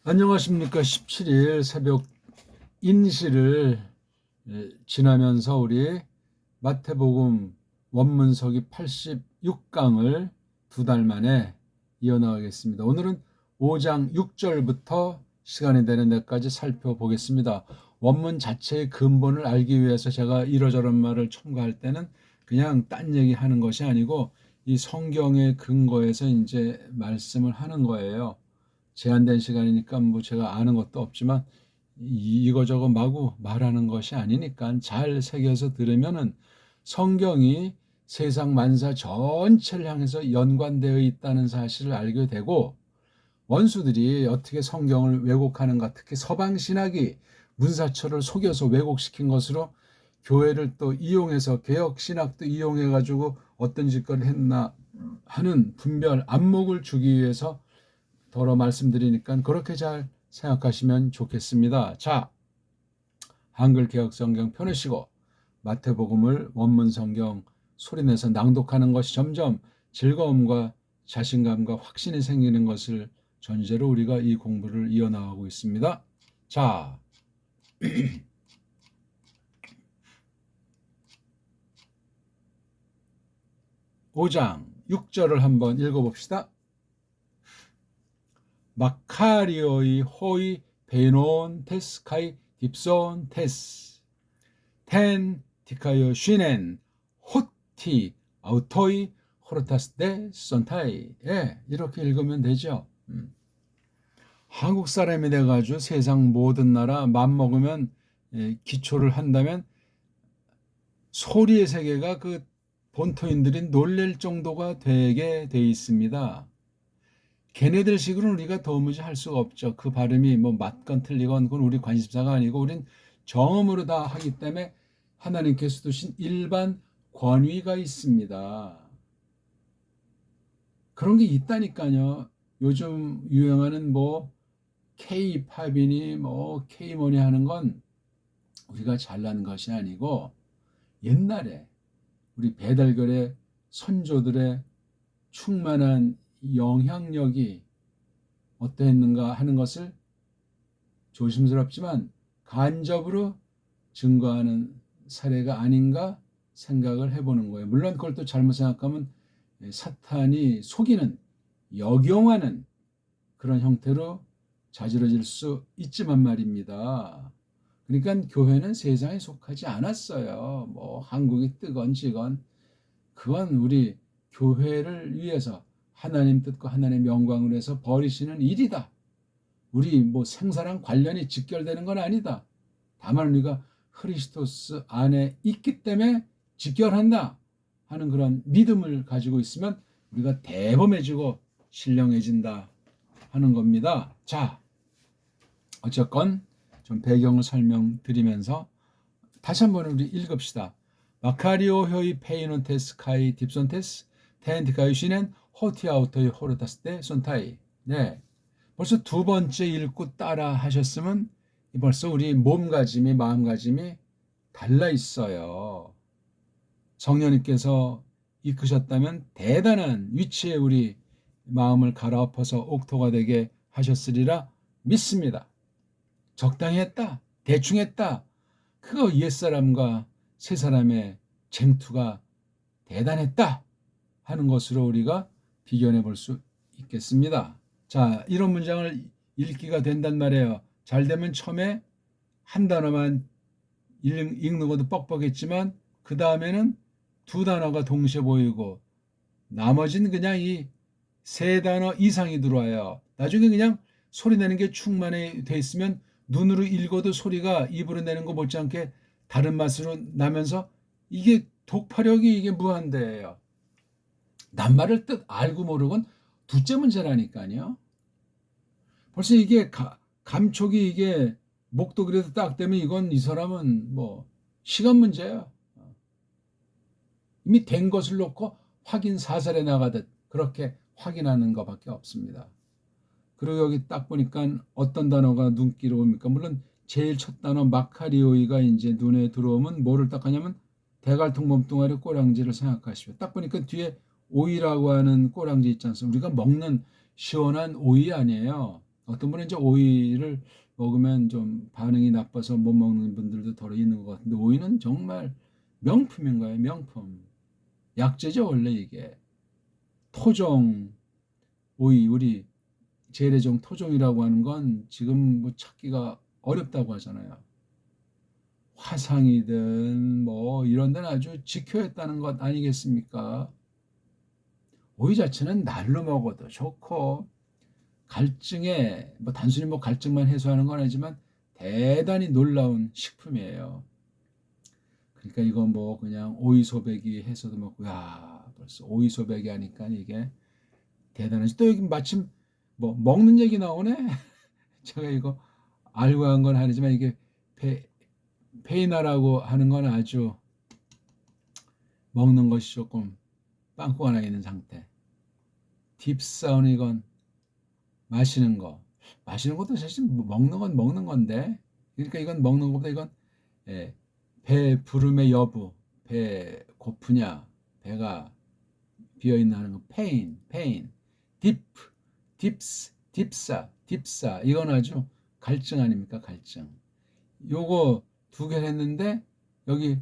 안녕하십니까. 17일 새벽 인시를 지나면서 우리 마태복음 원문서기 86강을 두 달 만에 이어나가겠습니다. 오늘은 5장 6절부터 시간이 되는 데까지 살펴보겠습니다. 원문 자체의 근본을 알기 위해서 제가 이러저런 말을 첨가할 때는 그냥 딴 얘기하는 것이 아니고 이 성경의 근거에서 이제 말씀을 하는 거예요. 제한된 시간이니까 뭐 제가 아는 것도 없지만 이거저거 마구 말하는 것이 아니니까 잘 새겨서 들으면은 성경이 세상 만사 전체를 향해서 연관되어 있다는 사실을 알게 되고, 원수들이 어떻게 성경을 왜곡하는가, 특히 서방 신학이 문사처를 속여서 왜곡시킨 것으로 교회를 또 이용해서 개혁 신학도 이용해 가지고 어떤 짓거리를 했나 하는 분별 안목을 주기 위해서 더러 말씀드리니까 그렇게 잘 생각하시면 좋겠습니다. 자, 한글 개혁 성경 펴내시고 마태복음을 원문 성경 소리내서 낭독하는 것이 점점 즐거움과 자신감과 확신이 생기는 것을 전제로 우리가 이 공부를 이어나가고 있습니다. 자, 5장 6절을 한번 읽어봅시다. 마카리오의 호이 베논 테스카이 딥손 테스 텐 디카요 쉬넨 호티 아우토이 호르타스 데 손타이. 이렇게 읽으면 되죠. 한국 사람이 돼가지고 세상 모든 나라 맘먹으면 기초를 한다면 소리의 세계가 그 본토인들이 놀랄 정도가 되게 돼 있습니다. 걔네들 식으로는 우리가 도무지 할 수가 없죠. 그 발음이 뭐 맞건 틀리건 그건 우리 관심사가 아니고 우린 정음으로 다 하기 때문에 하나님께서 두신 일반 권위가 있습니다. 그런 게 있다니까요. 요즘 유행하는 뭐 K-팝이니 뭐 K-뭐니 하는 건 우리가 잘난 것이 아니고 옛날에 우리 배달결의 선조들의 충만한 영향력이 어떠했는가 하는 것을 조심스럽지만 간접으로 증거하는 사례가 아닌가 생각을 해보는 거예요. 물론 그걸 또 잘못 생각하면 사탄이 속이는, 역용하는 그런 형태로 자지러질 수 있지만 말입니다. 그러니까 교회는 세상에 속하지 않았어요. 뭐 한국이 뜨건 지건 그건 우리 교회를 위해서 하나님 뜻과 하나님의 영광을 위해서 벌이시는 일이다. 우리 뭐 생사랑 관련이 직결되는 건 아니다. 다만 우리가 크리스토스 안에 있기 때문에 직결한다 하는 그런 믿음을 가지고 있으면 우리가 대범해지고 신령해진다 하는 겁니다. 자, 어쨌건 좀 배경을 설명드리면서 다시 한번 우리 읽읍시다. 마카리오 효이 페이논테스 카이 딥손테스 텐트카이 시넨 호티아우토이 호르타스테 손타이. 네, 벌써 두 번째 읽고 따라 하셨으면 벌써 우리 몸가짐이 마음가짐이 달라 있어요. 성령님께서 이끄셨다면 대단한 위치에 우리 마음을 갈아엎어서 옥토가 되게 하셨으리라 믿습니다. 적당히 했다, 대충 했다, 그거 옛사람과 새사람의 쟁투가 대단했다 하는 것으로 우리가 비견해 볼 수 있겠습니다. 자, 이런 문장을 읽기가 된단 말이에요. 잘 되면 처음에 한 단어만 읽는 것도 뻑뻑했지만 그 다음에는 두 단어가 동시에 보이고 나머지는 그냥 이 세 단어 이상이 들어와요. 나중에 그냥 소리 내는 게 충만히 돼 있으면 눈으로 읽어도 소리가 입으로 내는 거 못지않게 다른 맛으로 나면서 이게 독파력이 이게 무한대예요. 낱말을 뜻 알고 모르건 둘째 문제라니까요. 벌써 이게 감촉이 이게 목도그래도 딱 되면 이건 이 사람은 뭐 시간 문제야. 이미 된 것을 놓고 확인 사살해 나가듯 그렇게 확인하는 것밖에 없습니다. 그리고 여기 딱 보니까 어떤 단어가 눈길에 옵니까? 물론 제일 첫 단어 마카리오이가 이제 눈에 들어오면 뭐를 딱 하냐면 대갈통 몸뚱아리 꼬랑지를 생각하시오. 딱 보니까 뒤에 오이라고 하는 꼬랑지 있지 않습니까? 우리가 먹는 시원한 오이 아니에요. 어떤 분은 이제 오이를 먹으면 좀 반응이 나빠서 못 먹는 분들도 더러 있는 것 같은데 오이는 정말 명품인 거예요. 명품. 약재죠 원래 이게. 토종 오이 우리 재래종 토종이라고 하는 건 지금 뭐 찾기가 어렵다고 하잖아요. 화상이든 뭐 이런 데는 아주 지켜야 했다는 것 아니겠습니까? 오이 자체는 날로 먹어도 좋고 갈증에 뭐 단순히 뭐 갈증만 해소하는 건 아니지만 대단히 놀라운 식품이에요. 그러니까 이거 뭐 그냥 오이 소배기 해서도 먹고 야 벌써 오이 소배기 하니까 이게 대단하지. 또 여기 마침 뭐 먹는 얘기 나오네. 제가 이거 알고 한 건 아니지만 이게 페이나라고 하는 건 아주 먹는 것이 조금 빵꾸가 나 있는 상태. 딥사운 이건 마시는 거. 마시는 것도 사실 뭐 먹는 건 먹는 건데. 그러니까 이건 먹는 것보다 이건 예, 배 부름의 여부, 배 고프냐, 배가 비어 있나 하는 거. 페인, 딥, 딥사. 이건 아주 갈증 아닙니까? 갈증. 요거 두 개를 했는데 여기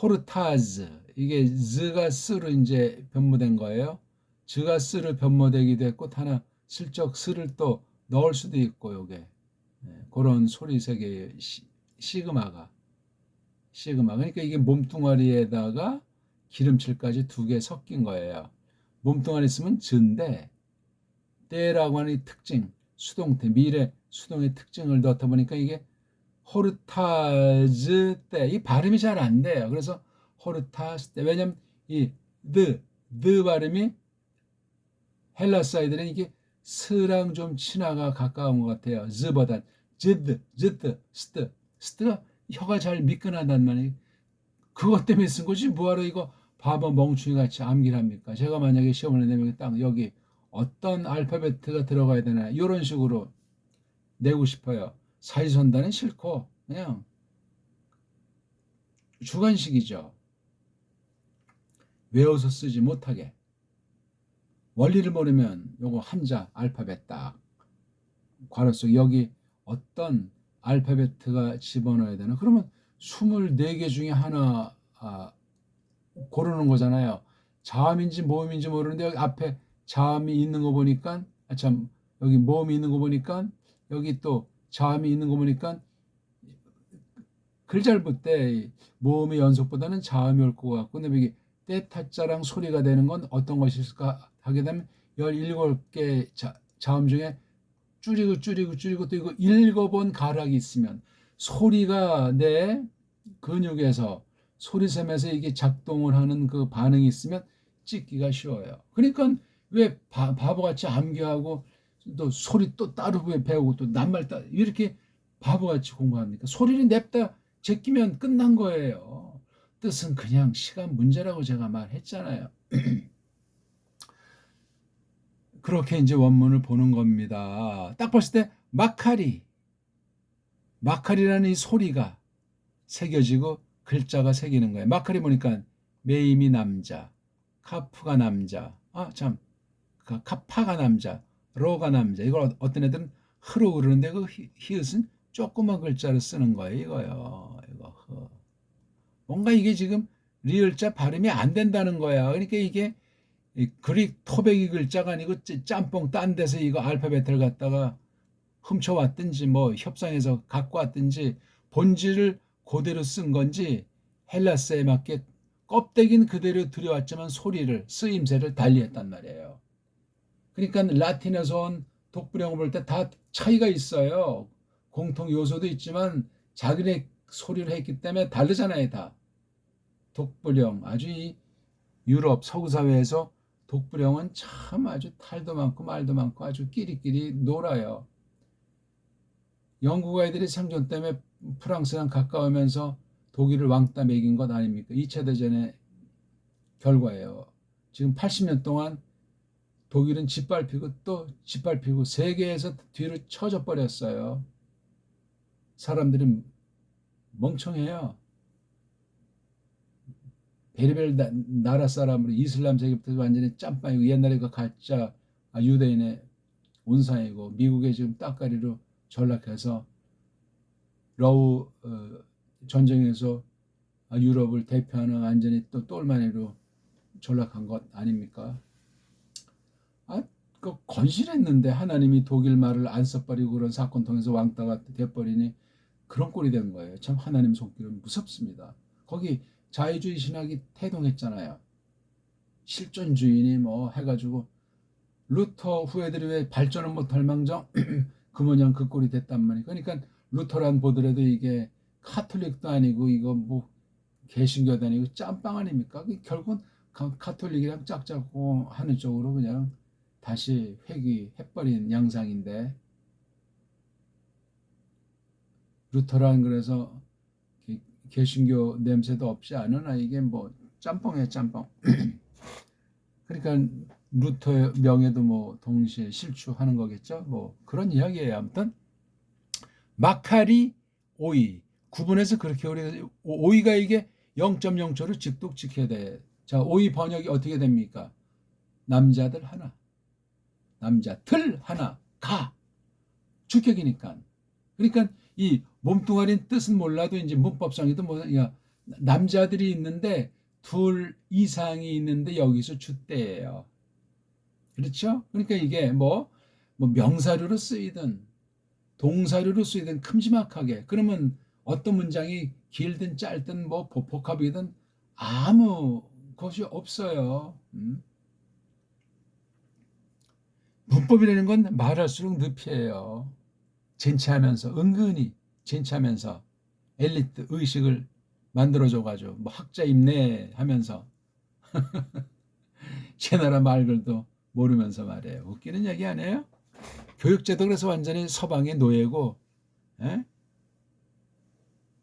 호르타즈 이게 즈가 스로 이제 변모된 거예요. 즈가 스를 변모되기도 했고 하나 슬쩍 스를 또 넣을 수도 있고 요게 그런 소리 세계의 시그마 그러니까 이게 몸뚱아리에다가 기름칠까지 두 개 섞인 거예요. 몸뚱아리 있으면 즈인데 때라고 하는 이 특징 수동태 미래 수동의 특징을 넣다 보니까 이게 호르타즈 때 이 발음이 잘 안 돼요. 그래서 호르타즈 때 왜냐면 이 드 발음이 헬라스 아이들은 이게 스랑 좀 친화가 가까운 것 같아요. 즈보단 스트가 혀가 잘 미끈하단 말이에요. 그것 때문에 쓴 거지 뭐하러 이거 바보 멍충이 같이 암기를 합니까? 제가 만약에 시험을 내면 딱 여기 어떤 알파벳가 들어가야 되나 이런 식으로 내고 싶어요. 사지선다는 싫고 그냥 주관식이죠. 외워서 쓰지 못하게. 원리를 모르면 요거 한자 알파벳 딱 괄호 속 여기 어떤 알파벳가 집어넣어야 되나? 그러면 24개 중에 하나 고르는 거잖아요. 자음인지 모음인지 모르는데 여기 앞에 자음이 있는 거 보니까 참 여기 모음이 있는 거 보니까 여기 또 자음이 있는 거 보니까 글자를 볼 때 모음의 연속보다는 자음이 올 것 같고 근데 이게 때 타자랑 소리가 되는 건 어떤 것이 있을까 하게 되면 17개 자음 중에 줄이고 또 이거 읽어본 가락이 있으면 소리가 내 근육에서 소리샘에서 이게 작동을 하는 그 반응이 있으면 찍기가 쉬워요. 그러니까 왜 바보같이 암기하고 또 소리 또 따로 배우고 또 낱말 따 이렇게 바보같이 공부합니까? 소리를 냅다 제끼면 끝난 거예요. 뜻은 그냥 시간 문제라고 제가 말했잖아요. 그렇게 이제 원문을 보는 겁니다. 딱 봤을 때 마카리라는 이 소리가 새겨지고 글자가 새기는 거예요. 마카리 보니까 메임이 남자, 카프가 남자, 참, 카파가 남자, 로가 남자. 이걸 어떤 애들은 흐로 그러는데 그 히읗은 조그만 글자를 쓰는 거예요. 이거요. 이거 뭔가 이게 지금 리을자 발음이 안 된다는 거야. 그러니까 이게 그릭 토백이 글자가 아니고 짬뽕 딴 데서 이거 알파벳을 갖다가 훔쳐왔든지 뭐 협상해서 갖고 왔든지 본질을 그대로 쓴 건지 헬라스에 맞게 껍데기는 그대로 들여왔지만 소리를 쓰임새를 달리했단 말이에요. 그러니까 라틴에서 온 독불형을 볼 때 다 차이가 있어요. 공통 요소도 있지만 자기네 소리를 했기 때문에 다르잖아요. 다 독불형 아주 이 유럽 서구 사회에서 독불형은 참 아주 탈도 많고 말도 많고 아주 끼리끼리 놀아요. 영국 아이들이 생존 때문에 프랑스랑 가까우면서 독일을 왕따 먹인 것 아닙니까? 2차 대전의 결과예요. 지금 80년 동안 독일은 짓밟히고 또 짓밟히고 세계에서 뒤로 쳐져 버렸어요. 사람들이 멍청해요. 베리벨 나라 사람으로 이슬람 세계부터 완전히 짬빵이고 옛날에 그 가짜 유대인의 온상이고 미국의 지금 따까리로 전락해서 러우 전쟁에서 유럽을 대표하는 완전히 또 똘마니로 전락한 것 아닙니까? 그 건실했는데 하나님이 독일 말을 안 써버리고 그런 사건 통해서 왕따가 돼버리니 그런 꼴이 된 거예요. 참 하나님 손길은 무섭습니다. 거기 자유주의 신학이 태동했잖아요. 실존주의니 뭐 해가지고 루터 후예들이 왜 발전을 못할 망정 그 모양 그 꼴이 됐단 말이에요. 그러니까 루터란 보더라도 이게 카톨릭도 아니고 이거 뭐 개신교도 아니고 짬빵 아닙니까? 결국은 카톨릭이랑 짝짝고 하는 쪽으로 그냥 다시 회귀해버린 양상인데, 루터란 그래서 개신교 냄새도 없지 않으나 이게 뭐 짬뽕이에요, 짬뽕. 그러니까 루터의 명예도 뭐 동시에 실추하는 거겠죠. 뭐 그런 이야기예요. 아무튼 마카리 오이 구분해서 그렇게 우리 오이가 이게 0.0초를 직독 지켜야 돼. 자, 오이 번역이 어떻게 됩니까? 남자들 하나, 남자들 하나, 가 주격이니까. 그러니까 이 몸뚱아리는 뜻은 몰라도 이제 문법상에도 뭐야, 남자들이 있는데 둘 이상이 있는데 여기서 주대예요. 그렇죠? 그러니까 이게 뭐 명사류로 쓰이든 동사류로 쓰이든 큼지막하게, 그러면 어떤 문장이 길든 짧든 뭐 복합이든 아무 것이 없어요. 문법이라는 건 말할수록 늪이에요. 젠치하면서 은근히 젠치하면서 엘리트 의식을 만들어줘가지고 뭐 학자 임내하면서 제 나라 말글도 모르면서 말이에요. 웃기는 얘기 아니에요? 교육제도 그래서 완전히 서방의 노예고, 에?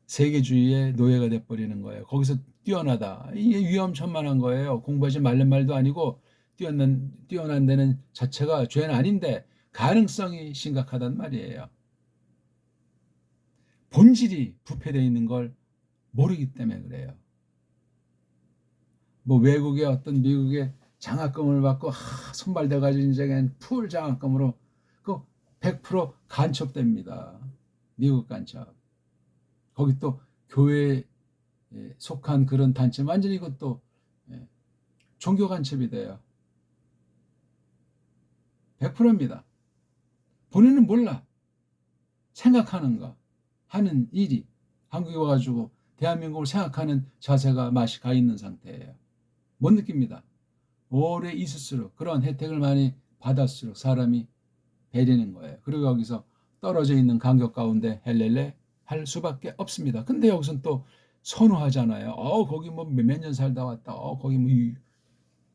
세계주의의 노예가 돼버리는 거예요. 거기서 뛰어나다. 이게 위험천만한 거예요. 공부하지 말란 말도 아니고 뛰어난 데는 자체가 죄는 아닌데 가능성이 심각하단 말이에요. 본질이 부패되어 있는 걸 모르기 때문에 그래요. 뭐 외국의 어떤 미국의 장학금을 받고 선발돼가지고 이제 풀 장학금으로 그 100% 간첩됩니다. 미국 간첩. 거기 또 교회에 속한 그런 단체 완전히 이것도 종교 간첩이 돼요. 100%입니다. 본인은 몰라. 생각하는 거, 하는 일이 한국에 와가지고 대한민국을 생각하는 자세가 맛이 가 있는 상태예요. 못 느낍니다. 오래 있을수록 그런 혜택을 많이 받았을수록 사람이 배리는 거예요. 그리고 여기서 떨어져 있는 간격 가운데 헬렐레 할 수밖에 없습니다. 근데 여기서는 또 선호하잖아요. 거기 뭐 몇 년 살다 왔다. 거기 뭐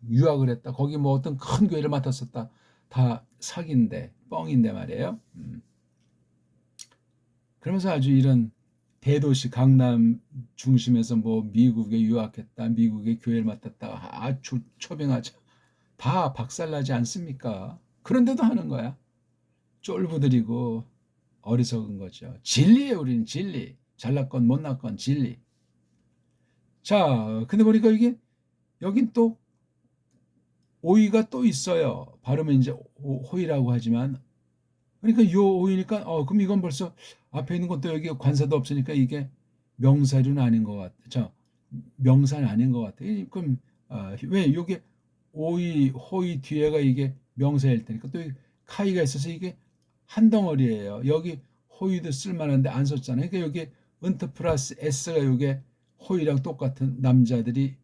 유학을 했다. 거기 뭐 어떤 큰 교회를 맡았었다. 다 사기인데 뻥인데 말이에요. 그러면서 아주 이런 대도시 강남 중심에서 뭐 미국에 유학했다, 미국의 교회를 맡았다, 아주 초빙하자, 다 박살나지 않습니까? 그런데도 하는 거야. 쫄부들이고 어리석은 거죠. 진리예요, 우리는 진리. 잘났건 못났건 진리. 자, 근데 보니까 이게 여긴 또 오이가 또 있어요. 발음은 이제 호이라고 하지만, 그러니까 요 오이니까 그럼 이건 벌써 앞에 있는 것도 여기 관사도 없으니까 이게 명사류는 아닌 것 같아. 명사는 아닌 것 같아. 그럼 왜 이게 오이 호이 뒤에가 이게 명사일 테니까 또 카이가 있어서 이게 한 덩어리예요. 여기 호이도 쓸만한데 안 썼잖아요. 그러니까 여기 은트 플러스 s가 이게 호이랑 똑같은 남자들이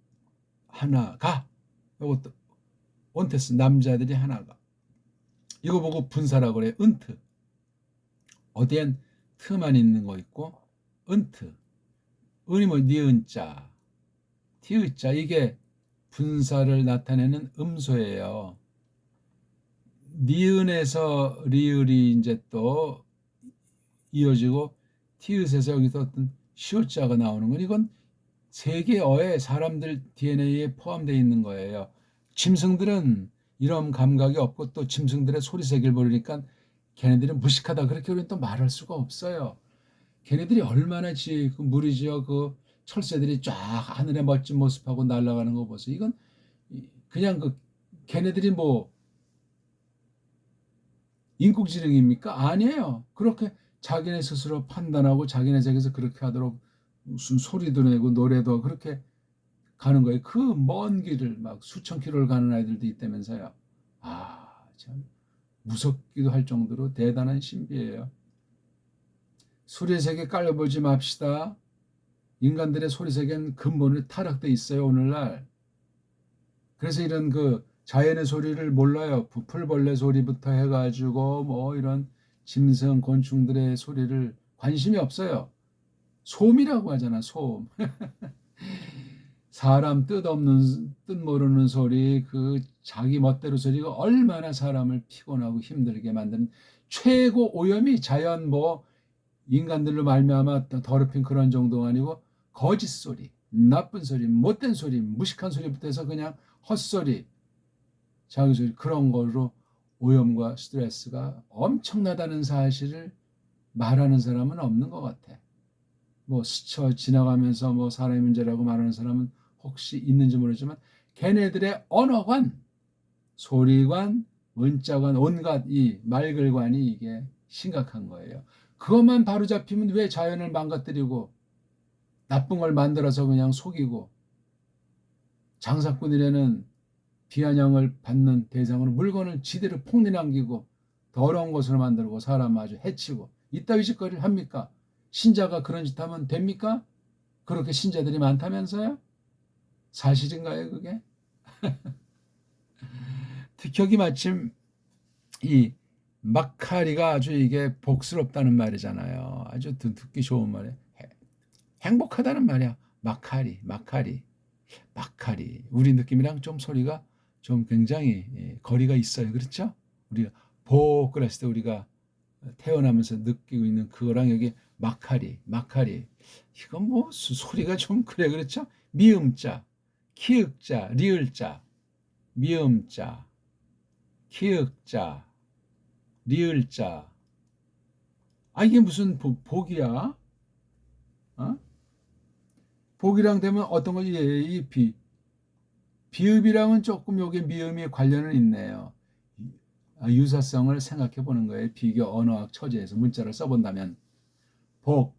하나가, 이것도 온테스 남자들이 하나가, 이거 보고 분사라고 그래. 은트 어디엔 트만 있는 거 있고, 은트 은이 뭐 니은자 티의자, 이게 분사를 나타내는 음소예요. 니은에서 리을이 이제 또 이어지고 티읕에서 여기서 어떤 시옷자가 나오는 건 이건 세계어에 사람들 DNA에 포함되어 있는 거예요. 짐승들은 이런 감각이 없고 또 짐승들의 소리새기를 모르니까 걔네들은 무식하다 그렇게 우리는 또 말할 수가 없어요. 걔네들이 얼마나 그 무리지어 그 철새들이 쫙 하늘의 멋진 모습하고 날아가는 거 보세요. 이건 그냥 걔네들이 뭐 인국지능입니까? 아니에요. 그렇게 자기네 스스로 판단하고 자기네 세계에서 그렇게 하도록 무슨 소리도 내고 노래도 하고 그렇게 가는 거예요. 그 먼 길을 막 수천 킬로를 가는 아이들도 있다면서요. 아, 참 무섭기도 할 정도로 대단한 신비예요. 소리 세계 깔려보지 맙시다. 인간들의 소리 세계는 근본으로 타락돼 있어요, 오늘날. 그래서 이런 그 자연의 소리를 몰라요. 풀벌레 소리부터 해가지고 뭐 이런 짐승, 곤충들의 소리를 관심이 없어요. 소음이라고 하잖아, 소음. 사람 뜻 모르는 소리, 그 자기 멋대로 소리가 얼마나 사람을 피곤하고 힘들게 만드는 최고 오염이 자연 뭐 인간들로 말미암아 더럽힌 그런 정도가 아니고 거짓 소리, 나쁜 소리, 못된 소리, 무식한 소리부터 해서 그냥 헛소리, 자기 소리 그런 걸로 오염과 스트레스가 엄청나다는 사실을 말하는 사람은 없는 것 같아. 뭐 스쳐 지나가면서 뭐 사람의 문제라고 말하는 사람은 혹시 있는지 모르지만 걔네들의 언어관, 소리관, 문자관, 온갖 이 말글관이 이게 심각한 거예요. 그것만 바로잡히면 왜 자연을 망가뜨리고 나쁜 걸 만들어서 그냥 속이고 장사꾼이라는 비아냥을 받는 대상으로 물건을 지대로 폭리남기고 더러운 것으로 만들고 사람 아주 해치고 이따위 짓거리를 합니까? 신자가 그런 짓 하면 됩니까? 그렇게 신자들이 많다면서요? 사실인가요, 그게? 특혁이 마침 이 마카리가 아주 이게 복스럽다는 말이잖아요. 아주 듣기 좋은 말이에요. 행복하다는 말이야. 마카리, 마카리, 마카리. 우리 느낌이랑 좀 소리가 좀 굉장히 거리가 있어요. 그렇죠? 우리가 복 그랬을 때 우리가 태어나면서 느끼고 있는 그거랑 여기 마카리, 마카리. 이건 뭐 소리가 좀 그래. 그렇죠? 미음자, 키읔자, 리을자, 미음자, 키읔자, 리을자. 아, 이게 무슨 복이야? 어? 복이랑 되면 어떤 거지? 이 비읍이랑은 조금 여기 미음이 관련은 있네요. 유사성을 생각해 보는 거예요. 비교 언어학 처지에서 문자를 써본다면 복,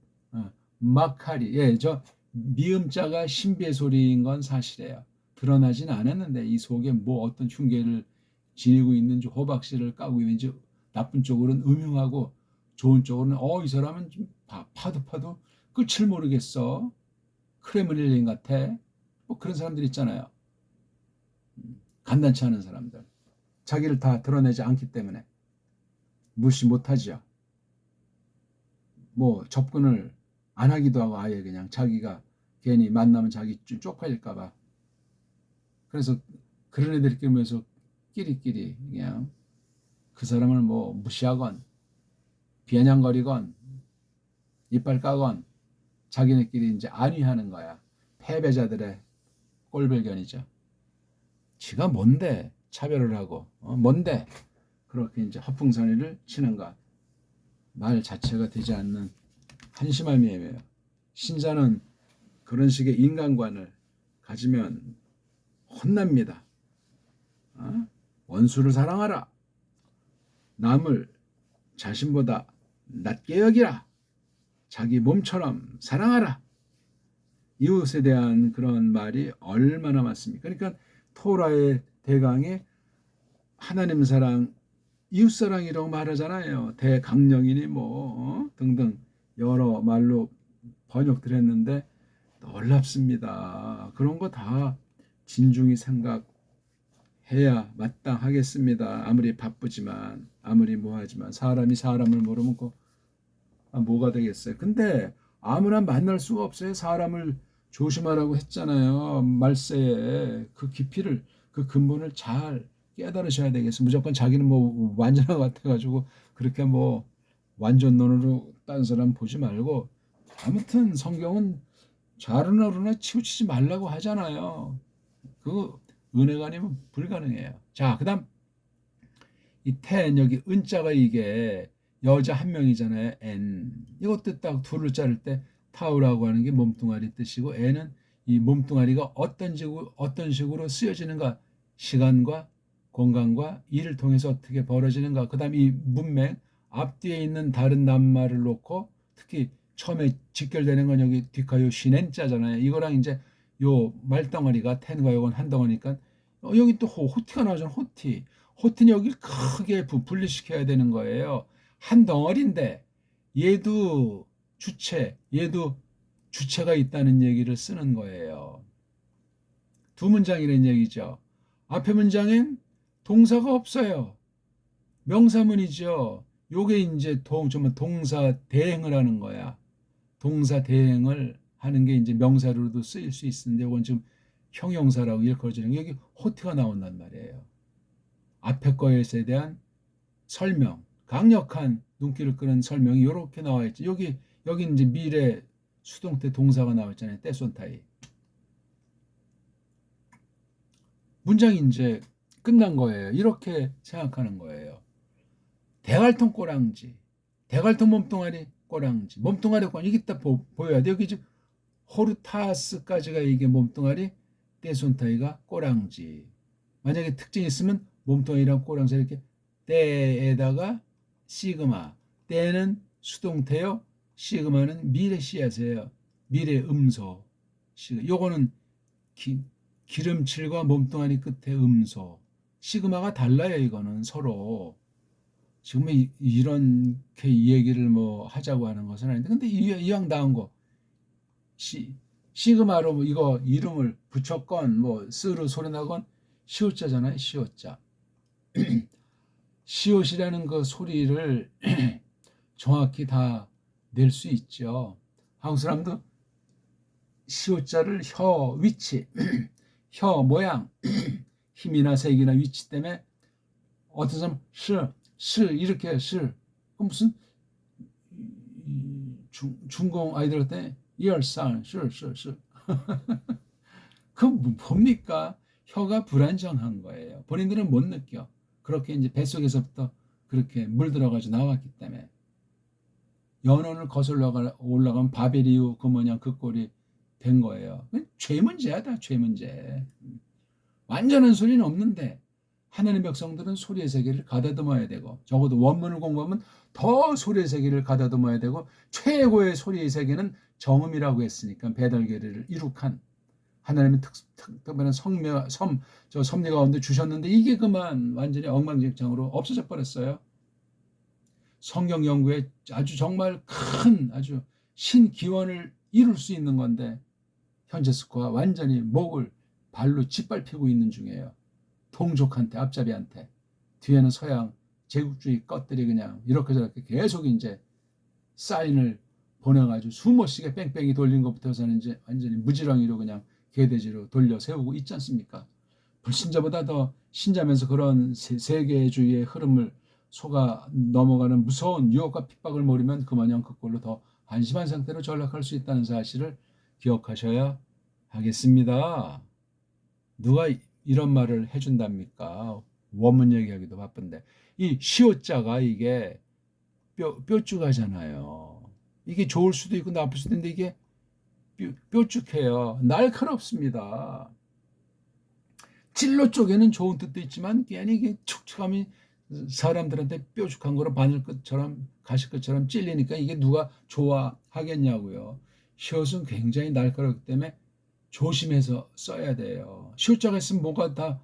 마카리. 예, 저 미음자가 신비의 소리인 건 사실이에요. 드러나진 않았는데 이 속에 뭐 어떤 흉계를 지니고 있는지 호박씨를 까고 있는지 나쁜 쪽으로는 음흉하고 좋은 쪽으로는 이 사람은 좀 파도 끝을 모르겠어. 크레물린 같아. 뭐 그런 사람들 있잖아요. 간단치 않은 사람들. 자기를 다 드러내지 않기 때문에 무시 못하죠. 뭐 접근을 안 하기도 하고 아예 그냥 자기가 괜히 만나면 자기 쪽팔릴까 봐. 그래서 그런 애들끼리 모여서 끼리끼리 그냥 그 사람을 뭐 무시하건 비아냥거리건 이빨 까건 자기네끼리 이제 안위하는 거야. 패배자들의 꼴불견이죠. 지가 뭔데 차별을 하고 뭔데 그렇게 이제 허풍선이를 치는가. 말 자체가 되지 않는 한심할 미에요. 신자는 그런 식의 인간관을 가지면 혼납니다. 원수를 사랑하라. 남을 자신보다 낮게 여기라. 자기 몸처럼 사랑하라. 이웃에 대한 그런 말이 얼마나 많습니까? 그러니까 토라의 대강에 하나님 사랑, 이웃 사랑이라고 말하잖아요. 대강령이니 뭐 등등 여러 말로 번역들 했는데 놀랍습니다. 그런 거 다 진중히 생각해야 마땅하겠습니다. 아무리 바쁘지만 아무리 뭐하지만 사람이 사람을 모르면 뭐가 되겠어요. 근데 아무나 만날 수가 없어요. 사람을 조심하라고 했잖아요. 말세에 그 깊이를 그 근본을 잘 깨달으셔야 되겠어요. 무조건 자기는 뭐 완전한 것 같아가지고 그렇게 뭐 완전론으로 딴 사람 보지 말고 아무튼 성경은 좌로나 우로나 치우치지 말라고 하잖아요. 그 은혜가 아니면 불가능해요. 자, 그다음 이 텐 여기 은자가 이게 여자 한 명이잖아요. N. 이것도 딱 둘을 자를 때 타우라고 하는 게 몸뚱아리 뜻이고 N은 이 몸뚱아리가 어떤 식으로 쓰여지는가 시간과 공간과 이를 통해서 어떻게 벌어지는가. 그 다음 이 문맥 앞뒤에 있는 다른 낱말을 놓고 특히 처음에 직결되는 건 여기 뒷가 요 시넨자잖아요. 이거랑 이제 요 말덩어리가 텐과 요건 한 덩어리니까 여기 또 호티가 나오잖아. 호티는 여기 크게 분리시켜야 되는 거예요. 한 덩어리인데 얘도 주체, 얘도 주체가 있다는 얘기를 쓰는 거예요. 두 문장이라는 얘기죠. 앞에 문장엔 동사가 없어요. 명사문이죠. 요게 이제 동사 대행을 하는 거야. 동사 대행을 하는 게 이제 명사로도 쓰일 수 있는데 이건 지금 형용사라고 일컬어지는 게 여기 호트가 나온단 말이에요. 앞에 거에 대한 설명, 강력한 눈길을 끄는 설명이 이렇게 나와 있죠. 여기 이제 미래 수동태 동사가 나와 있잖아요. 떼손타이. 문장이 이제 끝난 거예요. 이렇게 생각하는 거예요. 대갈통 꼬랑지, 대갈통 몸뚱아리 꼬랑지, 몸뚱아리 꼬랑지 이게 딱 보여야 돼. 여기 지금 호르타스까지가 이게 몸뚱아리, 떼손타이가 꼬랑지. 만약에 특징이 있으면 몸뚱아리랑 꼬랑지 이렇게 떼에다가 시그마, 떼는 수동태요, 시그마는 미래 씨앗이에요. 미래 음소. 요거는 기름칠과 몸뚱아리 끝에 음소. 시그마가 달라요. 이거는 서로. 지금 이렇게 얘기를 뭐 하자고 하는 것은 아닌데, 근데 이왕 나온 거 시그마로 뭐 이거 이름을 붙였건 뭐 쓰르 소리 나건 시옷자잖아요. 시옷자. 시옷이라는 그 소리를 정확히 다 낼 수 있죠. 한국 사람도 시옷자를 혀 위치, 혀 모양, 힘이나 색이나 위치 때문에 어떤 사람 시 이렇게 그럼 무슨 중공 아이들 때 이얼상 시 그 뭡니까? 혀가 불안정한 거예요. 본인들은 못 느껴. 그렇게 이제 뱃속에서부터 그렇게 물들어가지고 나왔기 때문에 연원을 거슬러 올라가면 바베리우 그 뭐냐 그 꼴이 된 거예요. 죄 문제야, 다 죄 문제. 완전한 소리는 없는데 하나님의 백성들은 소리의 세계를 가다듬어야 되고 적어도 원문을 공부하면 더 소리의 세계를 가다듬어야 되고 최고의 소리의 세계는 정음이라고 했으니까 배달계를 이룩한 하나님의 특별한 섭리 가운데 주셨는데 이게 그만 완전히 엉망진창으로 없어져 버렸어요. 성경 연구에 아주 정말 큰 아주 신기원을 이룰 수 있는 건데 현재 스코어 완전히 목을 발로 짓밟히고 있는 중이에요. 동족한테, 앞잡이한테. 뒤에는 서양 제국주의 것들이 그냥 이렇게 저렇게 계속 이제 사인을 보내가지고 수모씩의 뺑뺑이 돌린 것부터서는 이제 완전히 무지렁이로 그냥 개돼지로 돌려 세우고 있지 않습니까? 불신자보다 더 신자면서 그런 세계주의의 흐름을 속아 넘어가는 무서운 유혹과 핍박을 모르면 그마냥 그꼴로 더 한심한 상태로 전락할 수 있다는 사실을 기억하셔야 하겠습니다. 누가 이런 말을 해준답니까? 원문 얘기하기도 바쁜데 이 시옷자가 이게 뾰족하잖아요. 이게 좋을 수도 있고 나쁠 수도 있는데 이게 뾰족해요. 날카롭습니다. 찔러 쪽에는 좋은 뜻도 있지만 괜히 이게 촉촉함이 사람들한테 뾰족한 거로 바늘끝처럼 가시끝처럼 찔리니까 이게 누가 좋아하겠냐고요. 시옷은 굉장히 날카롭기 때문에 조심해서 써야 돼요. 시옷자가 있으면 뭐가 다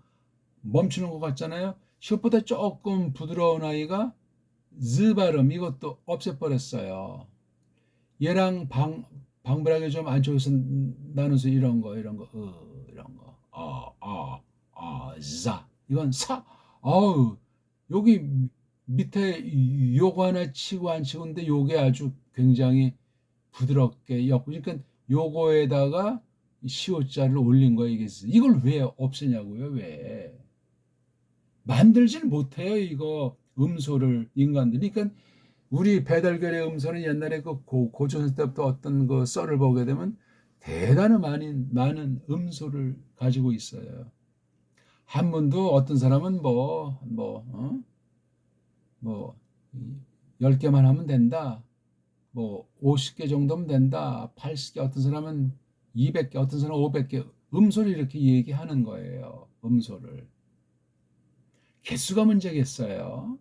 멈추는 것 같잖아요. 시옷보다 조금 부드러운 아이가 즈 발음 이것도 없애버렸어요. 얘랑 방불하게 좀 안 좋아서 나누서 이런 거 이런 거 자 이건 어우 여기 밑에 요거 하나 치고 안 치고인데 요게 아주 굉장히 부드럽게 그러니까 요거에다가 시옷자를 올린 거예요. 이걸 왜 없애냐고요. 왜 만들질 못해요. 이거 음소를 인간들이. 그러니까 우리 배달결의 음소는 옛날에 그 고조선 때부터 어떤 그 썰을 보게 되면 대단히 많은 음소를 가지고 있어요. 한문도 어떤 사람은 뭐 10개만 하면 된다. 뭐 50개 정도면 된다. 80개 어떤 사람은 200개 어떤 사람은 500개 음소를 이렇게 얘기하는 거예요. 음소를. 개수가 문제겠어요.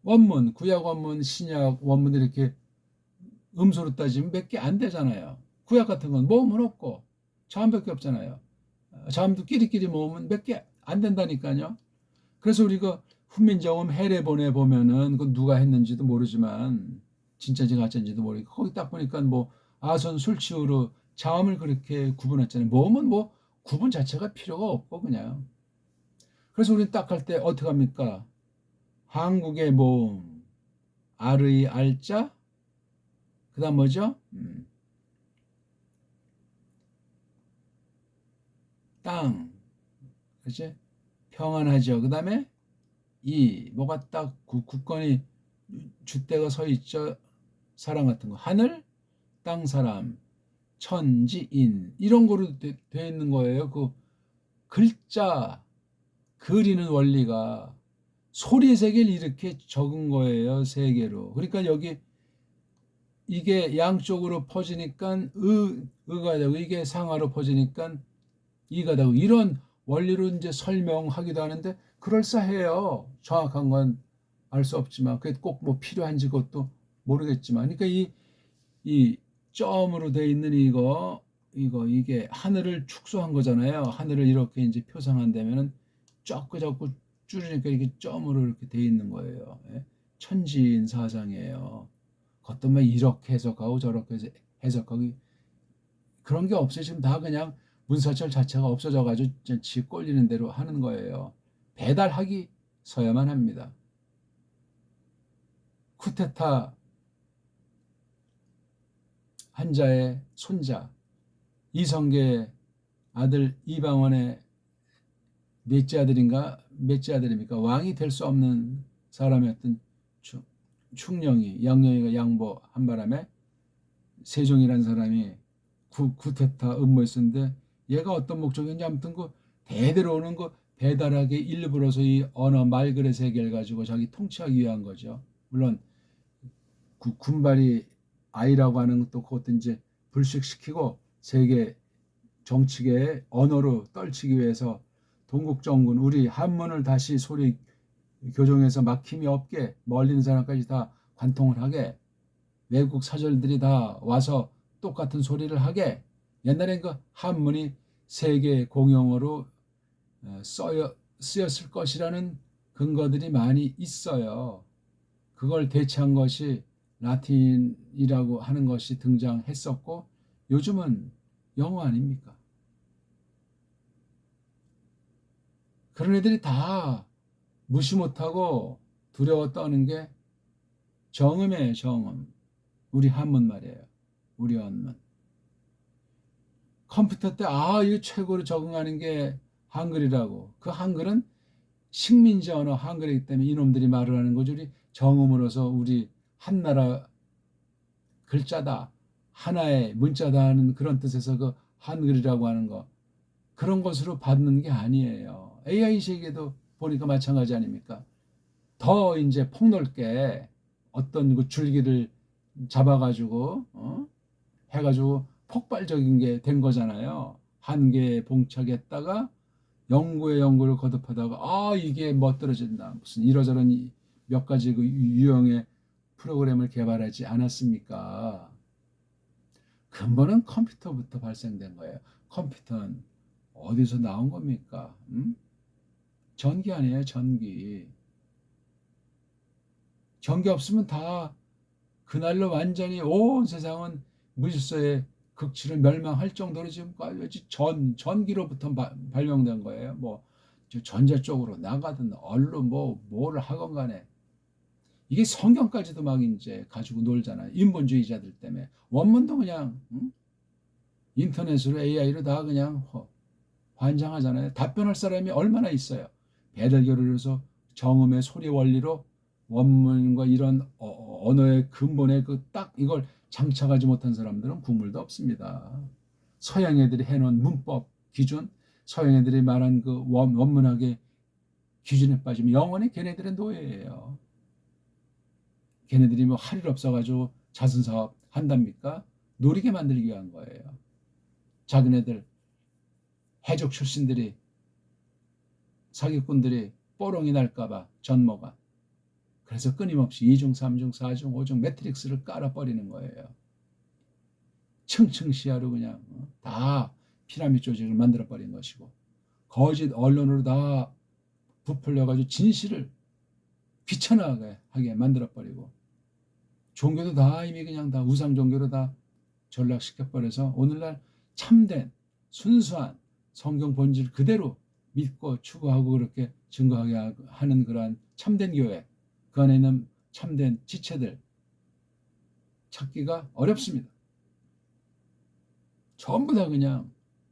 원문, 구약 원문, 신약 원문들 이렇게 음소로 따지면 몇 개 안 되잖아요. 구약 같은 건 모으면 없고 자음밖에 없잖아요. 자음도 끼리끼리 모으면 몇 개 안 된다니까요. 그래서 우리가 훈민정음 해례본에 보면은 그 누가 했는지도 모르지만 진짜인지 가짜인지도 모르고 거기 딱 보니까 뭐 아선 술치우로 자음을 그렇게 구분했잖아요. 모으면 뭐 구분 자체가 필요가 없고 그냥. 그래서 우리는 딱 할 때 어떻게 합니까? 한국의 모음, 알의 알자, 그다음 뭐죠? 땅, 그렇지? 평안하죠. 그다음에 이 뭐가 딱 굳건히 줏대가 서 있죠. 사람 같은 거. 하늘, 땅, 사람, 천지인 이런 거로 돼 있는 거예요. 그 글자 그리는 원리가 소리 세계를 이렇게 적은 거예요. 세 개로. 그러니까 여기 이게 양쪽으로 퍼지니까 의가 되고 이게 상하로 퍼지니까 이가 되고 이런 원리로 이제 설명하기도 하는데 그럴싸해요. 정확한 건 알 수 없지만 그게 꼭 뭐 필요한지 그것도 모르겠지만 그러니까 이 점으로 돼 있는 이게 하늘을 축소한 거잖아요. 하늘을 이렇게 이제 표상한다면은 자꾸 줄이니까 이렇게 점으로 이렇게 돼 있는 거예요. 예? 천지인 사상이에요. 그것도 뭐 이렇게 해석하고 저렇게 해석하고 그런 게 없어요. 지금 다 그냥 문사철 자체가 없어져 가지고 지 꼴리는 대로 하는 거예요. 배달하기 서야만 합니다. 쿠데타 한자의 손자 이성계 아들 이방원의 넷째 아들인가 몇째 아들입니까? 왕이 될 수 없는 사람이었던 충령이 양령이가 양보한 바람에 세종이라는 사람이 쿠데타 음모했었는데 얘가 어떤 목적인지 아무튼 그 대대로 오는 그 배달하게 일부러서 이 언어 말글의 세계를 가지고 자기 통치하기 위한 거죠. 물론 그 군발이 아이라고 하는 것도 그것도 이제 불식시키고 세계 정치계의 언어로 떨치기 위해서 동국정군 우리 한문을 다시 소리 교정해서 막힘이 없게 멀리 있는 사람까지 다 관통을 하게 외국 사절들이 다 와서 똑같은 소리를 하게 옛날엔 그 한문이 세계 공용어로 쓰였을 것이라는 근거들이 많이 있어요. 그걸 대체한 것이 라틴이라고 하는 것이 등장했었고 요즘은 영어 아닙니까? 그런 애들이 다 무시 못하고 두려워 떠는 게 정음이에요, 정음. 우리 한문 말이에요. 우리 한문. 컴퓨터 때, 이거 최고로 적응하는 게 한글이라고. 그 한글은 식민지 언어 한글이기 때문에 이놈들이 말을 하는 거죠. 우리 정음으로서 우리 한나라 글자다. 하나의 문자다 하는 그런 뜻에서 그 한글이라고 하는 거. 그런 것으로 받는 게 아니에요. AI 세계도 보니까 마찬가지 아닙니까? 더 이제 폭넓게 어떤 그 줄기를 잡아가지고 해가지고 폭발적인 게 된 거잖아요. 한계에 봉착했다가 연구를 거듭하다가 이게 멋들어진다. 무슨 이러저런 몇 가지 그 유형의 프로그램을 개발하지 않았습니까? 근본은 컴퓨터부터 발생된 거예요. 컴퓨터는 어디서 나온 겁니까? 전기 아니에요, 전기. 전기 없으면 다 그날로 완전히 온 세상은 무질서의 극치를 멸망할 정도로 지금까지 전기로부터 발명된 거예요. 뭐 전자 쪽으로 나가든 얼로 뭐를 하건 간에 이게 성경까지도 막 이제 가지고 놀잖아요. 인본주의자들 때문에 원문도 그냥 인터넷으로 AI로 다 그냥 환장하잖아요. 답변할 사람이 얼마나 있어요. 배달교를 해서 정음의 소리 원리로 원문과 이런 언어의 근본의 그 딱 이걸 장착하지 못한 사람들은 국물도 없습니다. 서양 애들이 해놓은 문법 기준, 서양 애들이 말한 그 원문학의 기준에 빠지면 영원히 걔네들의 노예예요. 걔네들이 뭐 할 일 없어가지고 자선사업 한답니까? 노리게 만들기 위한 거예요. 자기네들 해적 출신들이 사기꾼들이 뽀롱이 날까봐 전모가. 그래서 끊임없이 2중, 3중, 4중, 5중 매트릭스를 깔아버리는 거예요. 층층 시야로 그냥 다 피라미드 조직을 만들어버린 것이고, 거짓 언론으로 다 부풀려가지고 진실을 귀천하게 하게 만들어버리고, 종교도 다 이미 그냥 다 우상 종교로 다 전락시켜버려서 오늘날 참된 순수한 성경 본질 그대로 믿고 추구하고 그렇게 증거하게 하는 그러한 참된 교회, 그 안에 있는 참된 지체들 찾기가 어렵습니다. 전부 다 그냥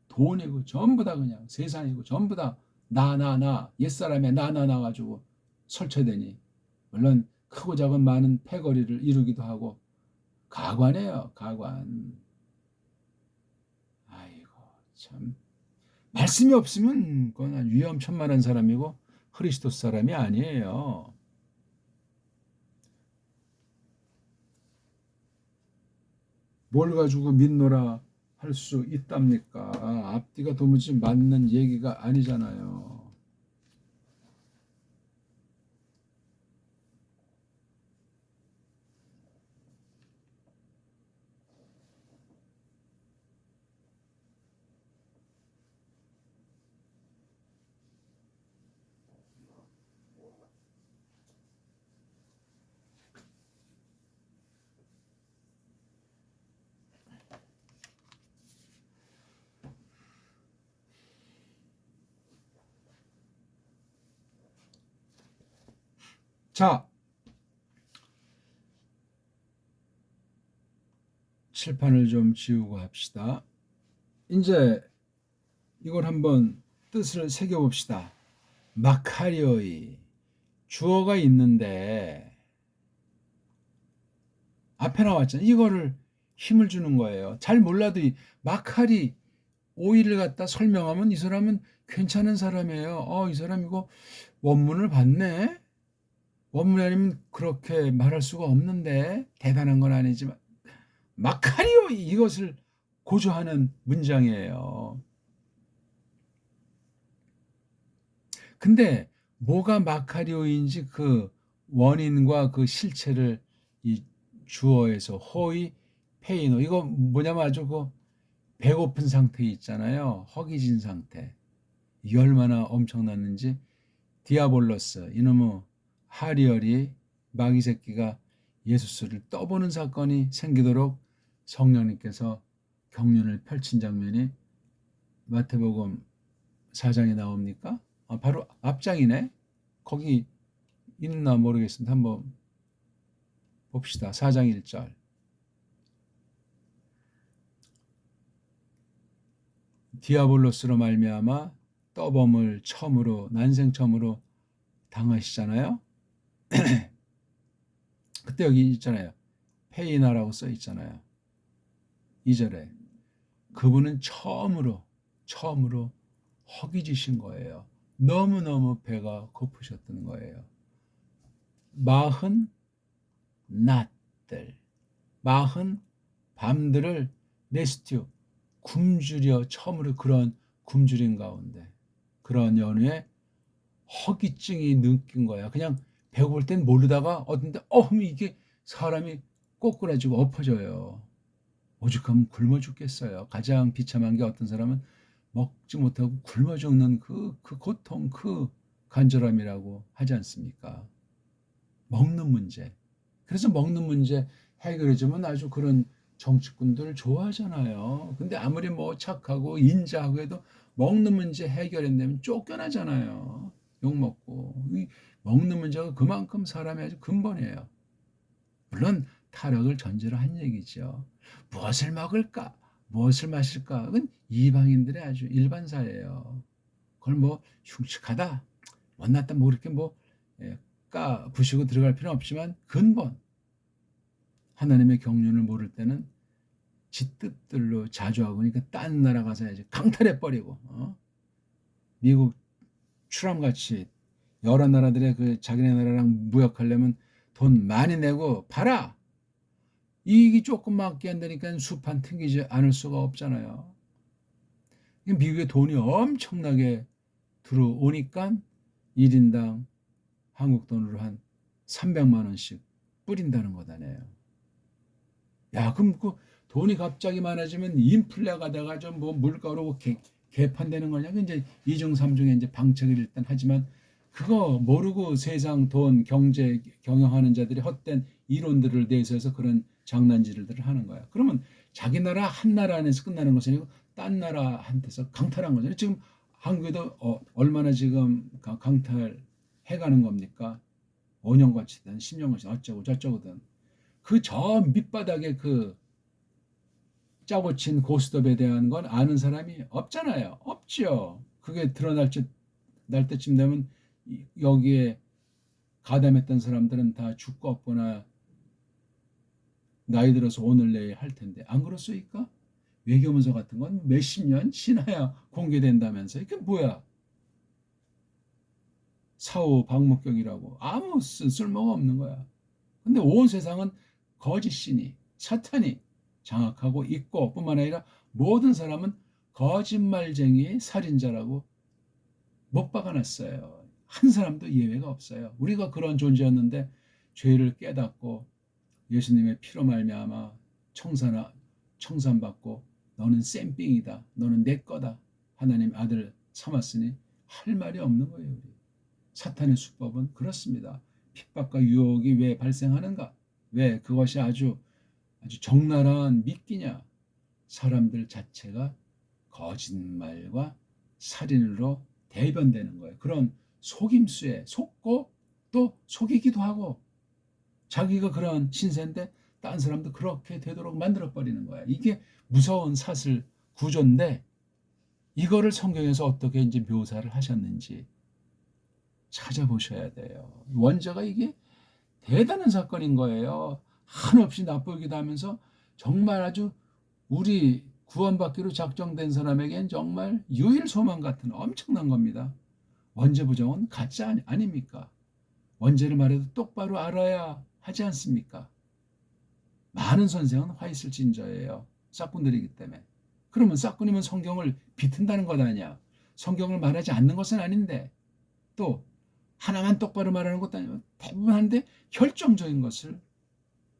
돈이고 전부 다 그냥 세상이고 전부 다 나 옛사람의 나 가지고 설쳐대니, 물론 크고 작은 많은 패거리를 이루기도 하고 가관이에요. 가관. 아이고 참, 말씀이 없으면 그건 위험천만한 사람이고 그리스도 사람이 아니에요. 뭘 가지고 믿노라 할 수 있답니까? 앞뒤가 도무지 맞는 얘기가 아니잖아요. 자, 칠판을 좀 지우고 합시다. 이제 이걸 한번 뜻을 새겨봅시다. 마카리오이, 주어가 있는데 앞에 나왔잖아요. 이거를 힘을 주는 거예요. 잘 몰라도 이 마카리 오이를 갖다 설명하면 이 사람은 괜찮은 사람이에요. 이 사람 이거 원문을 봤네. 원문이 아니면 그렇게 말할 수가 없는데, 대단한 건 아니지만 마카리오 이것을 고조하는 문장이에요. 근데 뭐가 마카리오인지 그 원인과 그 실체를 이 주어에서 호의 페이노, 이거 뭐냐면 아주 그 배고픈 상태 있잖아요. 허기진 상태. 이게 얼마나 엄청났는지. 디아볼로스, 이놈의 하리얼이 마귀 새끼가 예수스를 떠보는 사건이 생기도록 성령님께서 경륜을 펼친 장면이 마태복음 4장에 나옵니까? 바로 앞장이네. 거기 있나 모르겠습니다. 한번 봅시다. 4장 1절. 디아볼로스로 말미암아 떠범을 처음으로, 난생 처음으로 당하시잖아요. 그때 여기 있잖아요. 페이나라고 써 있잖아요. 2절에 그분은 처음으로 허기지신 거예요. 너무너무 배가 고프셨던 거예요. 40 낮들, 40 밤들을 레스튜, 굶주려, 처음으로 그런 굶주린 가운데, 그런 연후에 허기증이 느낀 거야. 그냥 배고플 땐 모르다가 어떤데 이게 사람이 꼬꾸라지고 엎어져요. 오죽하면 굶어 죽겠어요. 가장 비참한 게 어떤 사람은 먹지 못하고 굶어 죽는 그 고통, 그 간절함이라고 하지 않습니까? 먹는 문제. 그래서 먹는 문제 해결해주면 아주 그런 정치꾼들 좋아하잖아요. 근데 아무리 뭐 착하고 인자하고 해도 먹는 문제 해결한다면 쫓겨나잖아요. 욕먹고. 이 먹는 문제가 그만큼 사람이 아주 근본이에요. 물론 타락을 전제로 한 얘기죠. 무엇을 먹을까? 무엇을 마실까? 그건 이방인들의 아주 일반사예요. 그걸 뭐 흉측하다, 못났다, 뭐 그렇게 뭐 부시고 들어갈 필요는 없지만, 근본 하나님의 경륜을 모를 때는 지 뜻들로 자주하고, 그러니까 딴 나라 가서 해야지 강탈해버리고, 미국 추람같이 여러 나라들의 그 자기네 나라랑 무역하려면 돈 많이 내고 팔아. 이익이 조금밖에 안 되니까 수판 튕기지 않을 수가 없잖아요. 미국에 돈이 엄청나게 들어오니까 1인당 한국 돈으로 한 300만 원씩 뿌린다는 거다네요. 야, 그럼 그 돈이 갑자기 많아지면 인플레가 돼가지고 뭐 물가로 개판되는 거냐? 이제 이중 삼중에 이제 방책을 일단 하지만 그거 모르고 세상 돈 경제 경영하는 자들이 헛된 이론들을 내세워서 그런 장난질들을 하는 거야. 그러면 자기 나라 한 나라 안에서 끝나는 것이 아니고 딴 나라한테서 강탈한 거잖아요. 지금 한국에도 얼마나 지금 강탈해가는 겁니까? 5년같이든 10년같이든 어쩌고 저쩌고든 그 저 밑바닥에 그 짜고 친 고스톱에 대한 건 아는 사람이 없잖아요. 없죠. 그게 날 때쯤 되면 여기에 가담했던 사람들은 다 죽고 없거나 나이 들어서 오늘 내일 할 텐데 안 그렇습니까? 외교문서 같은 건 몇십 년 지나야 공개된다면서 이게 뭐야? 사후 방목격이라고 아무 쓸모가 없는 거야. 근데 온 세상은 거짓신이 사탄이 장악하고 있고 뿐만 아니라 모든 사람은 거짓말쟁이 살인자라고 못 박아놨어요. 한 사람도 예외가 없어요. 우리가 그런 존재였는데 죄를 깨닫고 예수님의 피로 말미암아 청산받고 너는 쌤삥이다. 너는 내 거다. 하나님 아들 삼았으니 할 말이 없는 거예요. 우리. 사탄의 수법은 그렇습니다. 핍박과 유혹이 왜 발생하는가? 왜 그것이 아주 적나라한 미끼냐? 사람들 자체가 거짓말과 살인으로 대변되는 거예요. 그런 속임수에 속고 또 속이기도 하고 자기가 그런 신세인데 딴 사람도 그렇게 되도록 만들어버리는 거야. 이게 무서운 사슬 구조인데 이거를 성경에서 어떻게 이제 묘사를 하셨는지 찾아보셔야 돼요. 원자가 이게 대단한 사건인 거예요. 한없이 나쁘기도 하면서 정말 아주 우리 구원받기로 작정된 사람에겐 정말 유일 소망 같은 엄청난 겁니다. 원죄 부정은 가짜 아닙니까? 원죄를 말해도 똑바로 알아야 하지 않습니까? 많은 선생은 화 있을 진저예요. 싹군들이기 때문에. 그러면 싹군이면 성경을 비튼다는 것 아니야. 성경을 말하지 않는 것은 아닌데 또 하나만 똑바로 말하는 것도 아니고 대부분 한데 결정적인 것을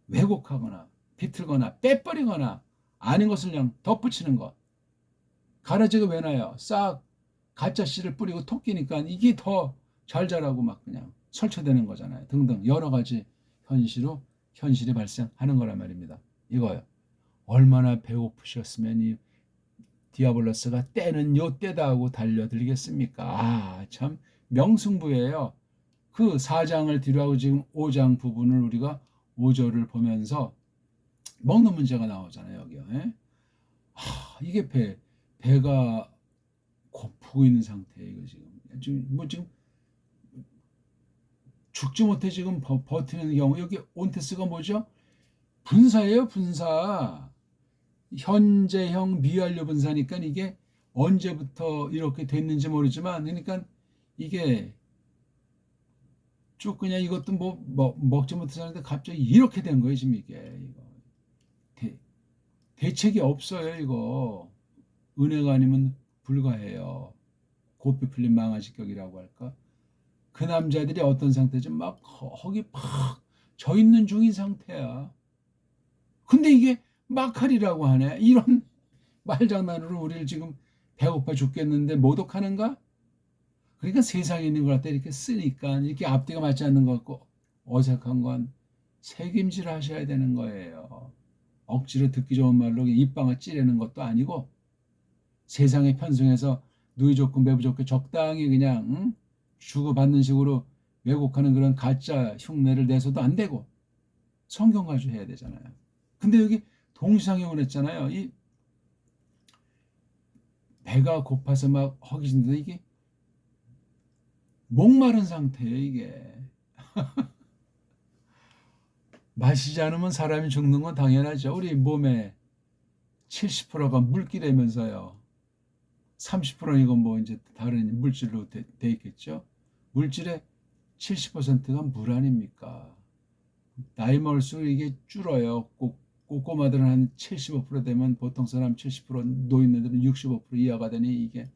왜곡하거나 비틀거나 빼버리거나 아닌 것을 그냥 덧붙이는 것. 가라지가 왜 나요? 싹 가짜 씨를 뿌리고 토끼니까 이게 더 잘 자라고 막 그냥 설쳐되는 거잖아요. 등등 여러 가지 현실이 발생하는 거란 말입니다. 이거요. 얼마나 배고프셨으면 이 디아블로스가 때는 요 때다 하고 달려들겠습니까? 아, 참 명승부예요. 그 4장을 뒤로하고 지금 5장 부분을 우리가 5절을 보면서 먹는 문제가 나오잖아요. 여기요. 예? 이게 배가 고프고 있는 상태예요. 이거 지금 죽지 못해 지금 버티는 경우 여기 온테스가 뭐죠? 분사예요. 분사. 현재형 미완료 분사니까 이게 언제부터 이렇게 됐는지 모르지만 그러니까 이게 쭉 그냥 이것도 뭐 먹지 못해서는데 갑자기 이렇게 된 거예요. 지금 이게 이거 대책이 없어요. 이거 은혜가 아니면 불가해요. 고삐 풀린 망아지격이라고 할까? 그 남자들이 어떤 상태죠? 막 거기 팍 져 있는 중인 상태야. 근데 이게 막할이라고 하네. 이런 말장난으로 우리를 지금 배고파 죽겠는데 모독하는가? 그러니까 세상에 있는 걸 갖다 이렇게 쓰니까 이렇게 앞뒤가 맞지 않는 것 같고 어색한 건 책임질 하셔야 되는 거예요. 억지로 듣기 좋은 말로 입방을 찌르는 것도 아니고 세상에 편승해서 누이 좋고 매부 좋게 적당히 그냥 주고받는 식으로 왜곡하는 그런 가짜 흉내를 내서도 안 되고 성경 가지고 해야 되잖아요. 근데 여기 동시상용을 했잖아요. 이 배가 고파서 막 허기진데 이게 목마른 상태예요. 이게 마시지 않으면 사람이 죽는 건 당연하죠. 우리 몸에 70%가 물기라면서요. 30%는 이건 뭐 이제 다른 물질로 돼 있겠죠. 물질의 70%가 물 아닙니까? 나이 먹을수록 이게 줄어요. 꼬꼬마들은 한 75% 되면 보통 사람 70%, 노인네들은 65% 이하가 되니 이게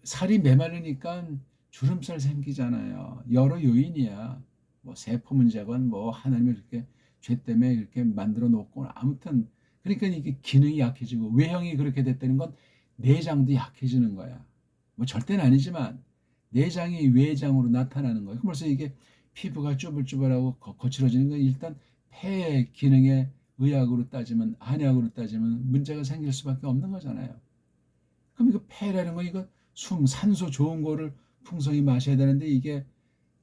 살이 메마르니까 주름살 생기잖아요. 여러 요인이야. 뭐 세포 문제건 뭐 하나님이 이렇게 죄 때문에 이렇게 만들어 놓고 아무튼 그러니까 이게 기능이 약해지고 외형이 그렇게 됐다는 건 내장도 약해지는 거야. 뭐 절대는 아니지만 내장이 외장으로 나타나는 거예요. 그래서 이게 피부가 쭈글쭈글하고 거칠어지는 건 일단 폐 기능의 의학으로 따지면 한약으로 따지면 문제가 생길 수밖에 없는 거잖아요. 그럼 이거 폐라는 건 이거 산소 좋은 거를 풍성히 마셔야 되는데 이게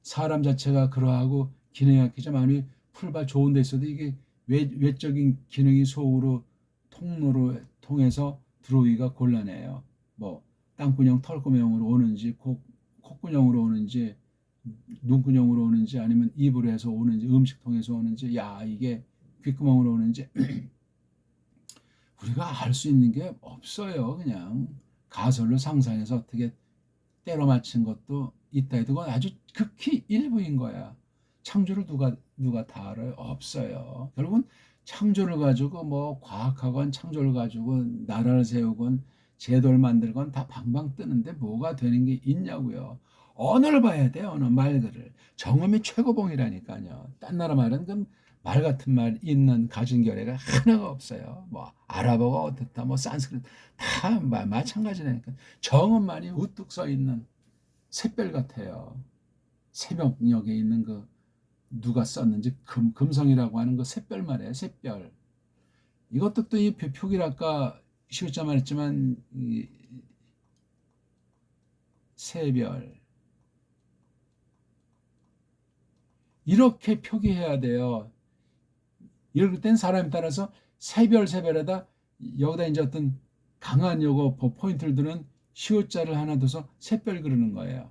사람 자체가 그러하고 기능이 약해져 아니 풀밭 좋은 데 있어도 이게 외적인 기능이 속으로 통로로 통해서 들어오기가 곤란해요. 뭐 땅구녕, 털구녕으로 오는지 콧구녕으로 오는지 눈구녕으로 오는지 아니면 입으로 해서 오는지 음식 통해서 오는지 이게 귓구멍으로 오는지 우리가 알 수 있는 게 없어요. 그냥 가설로 상상해서 어떻게 때려 맞힌 것도 있다 해도 그건 아주 극히 일부인 거야. 창조를 누가 다 알아요? 없어요. 결국은 창조를 가지고 뭐 과학학원 창조를 가지고 나라를 세우건 제도를 만들건 다 방방 뜨는데 뭐가 되는 게 있냐고요. 언어를 봐야 돼. 언어 말들을. 정음이 최고봉이라니까요. 딴 나라 말은 그 말 같은 말 있는 가진 결례가 하나가 없어요. 뭐 아랍어가 어떻다 뭐 산스크리트 다 마찬가지라니까. 정음만이 우뚝 서 있는 샛별 같아요. 새벽녘에 있는 그 누가 썼는지 금성이라고 하는 그 샛별 말이에요. 샛별. 이것도 또 이 표기를 아까 시우자 말했지만 이 새별 이렇게 표기해야 돼요. 이럴 땐 사람에 따라서 새별에다 여기다 이제 어떤 강한 요거 포인트를 두는 시옷자를 하나 둬서 샛별 그러는 거예요.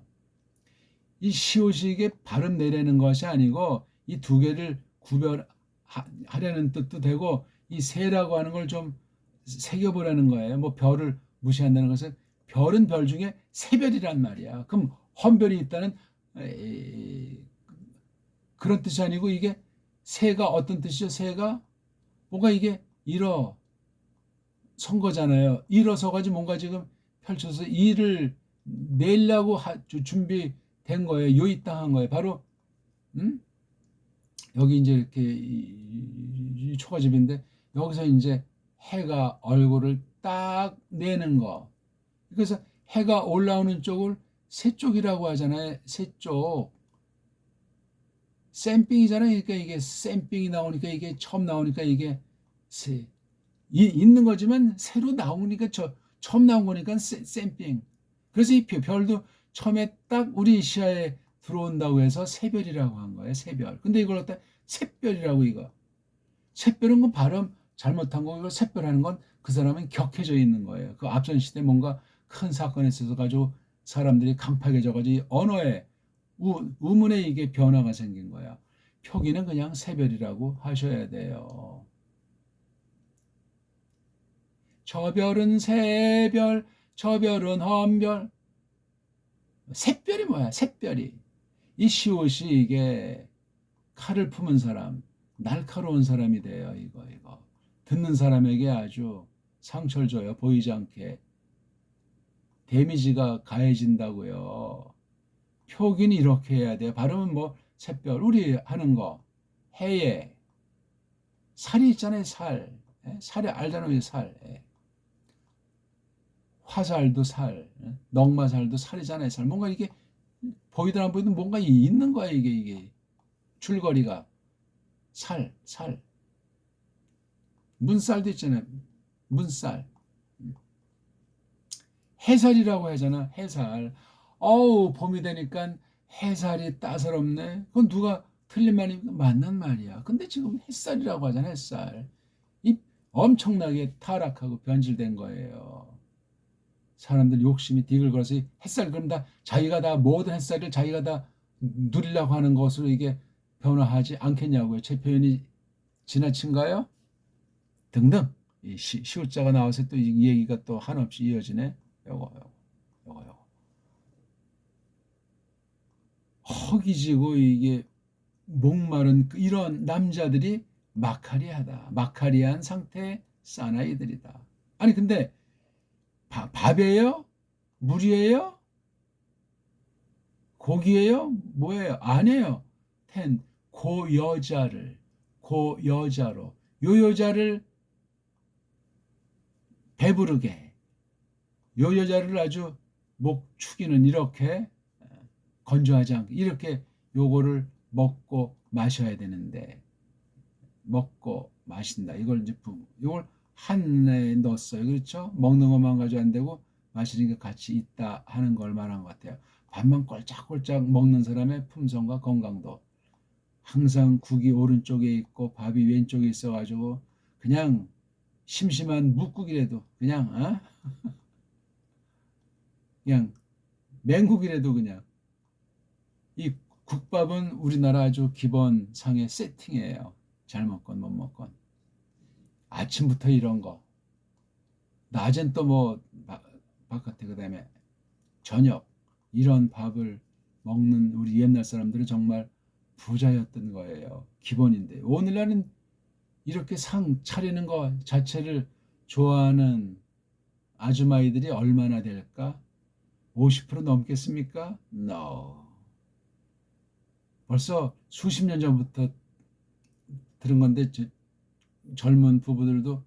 이 시옷이 발음 내려는 것이 아니고 이 두 개를 구별하려는 뜻도 되고 이 새라고 하는 걸 좀 새겨보라는 거예요. 뭐 별을 무시한다는 것은 별은 별 중에 새별이란 말이야. 그럼 헌별이 있다는 그런 뜻이 아니고 이게 새가 어떤 뜻이죠? 새가 뭔가 이게 일어선 거잖아요. 일어서 가지고 뭔가 지금 펼쳐서 일을 내려고 준비된 거예요. 요입당한 거예요. 바로 여기 이제 이렇게 이 초가집인데 여기서 이제 해가 얼굴을 딱 내는 거. 그래서 해가 올라오는 쪽을 새쪽이라고 하잖아요. 새쪽. 샘핑이잖아요. 그러니까 이게 샘핑이 나오니까 이게 처음 나오니까 이게 있는 거지만 새로 나오니까 처음 나온 거니까 샘핑. 그래서 이 별도 처음에 딱 우리 시야에 들어온다고 해서 새별이라고 한 거예요. 새별. 근데 이걸 갖다 샛별이라고 이거. 샛별은 그 발음 잘못한 거 이걸 샛별하는 건 그 사람은 격해져 있는 거예요. 그 앞선 시대 뭔가 큰 사건에 있어서 가지고 사람들이 강팍해져 가지고 언어에 우문에 이게 변화가 생긴 거야. 표기는 그냥 새별이라고 하셔야 돼요. 저 별은 새별, 저 별은 험별. 샛별이 뭐야? 샛별이. 이 시옷이 이게 칼을 품은 사람, 날카로운 사람이 돼요. 이거. 듣는 사람에게 아주 상처를 줘요. 보이지 않게. 데미지가 가해진다고요. 표기는 이렇게 해야 돼요. 발음은 뭐 샛별 우리 하는 거 해에 살이 있잖아요. 살이 알잖아요. 살 화살도 살 넉마살도 살이잖아요. 살 뭔가 이게 보이든 안 보이든 뭔가 있는 거야. 이게 줄거리가 살 문살도 있잖아요. 문살 해살이라고 하잖아. 해살 어우 봄이 되니까 해살이 따사롭네. 그건 누가 틀린 말이 맞는 말이야. 근데 지금 햇살이라고 하잖아. 햇살. 이 엄청나게 타락하고 변질된 거예요. 사람들 욕심이 디글거려서 햇살 그럼 다 자기가 다 모든 햇살을 자기가 다 누리려고 하는 것으로 이게 변화하지 않겠냐고요. 제 표현이 지나친가요? 등등. 이 시옷자가 나와서 또 이 얘기가 또 한없이 이어지네. 요거. 허기지고 이게 목마른 이런 남자들이 마카리한 상태의 사나이들이다. 아니 근데 밥이에요? 물이에요? 고기예요? 뭐예요? 아니에요. 고여자로 요 여자를 배부르게 요 여자를 아주 목 축이는 이렇게 건조하지 않게 이렇게 요거를 먹고 마셔야 되는데 먹고 마신다. 이걸 이제 이걸 한에 넣었어요. 그렇죠? 먹는 것만 가지고 안 되고 마시는 게 같이 있다 하는 걸 말한 것 같아요. 밥만 꼴짝꼴짝 먹는 사람의 품성과 건강도 항상 국이 오른쪽에 있고 밥이 왼쪽에 있어가지고 그냥 심심한 묵국이라도 그냥 맹국이라도 그냥 이 국밥은 우리나라 아주 기본 상의 세팅이에요. 잘 먹건 못 먹건 아침부터 이런 거 낮엔 또 뭐 바깥에 그다음에 저녁 이런 밥을 먹는 우리 옛날 사람들은 정말 부자였던 거예요. 기본인데 오늘날은 이렇게 상 차리는 것 자체를 좋아하는 아주마이들이 얼마나 될까? 50% 넘겠습니까? No. 벌써 수십 년 전부터 들은 건데 젊은 부부들도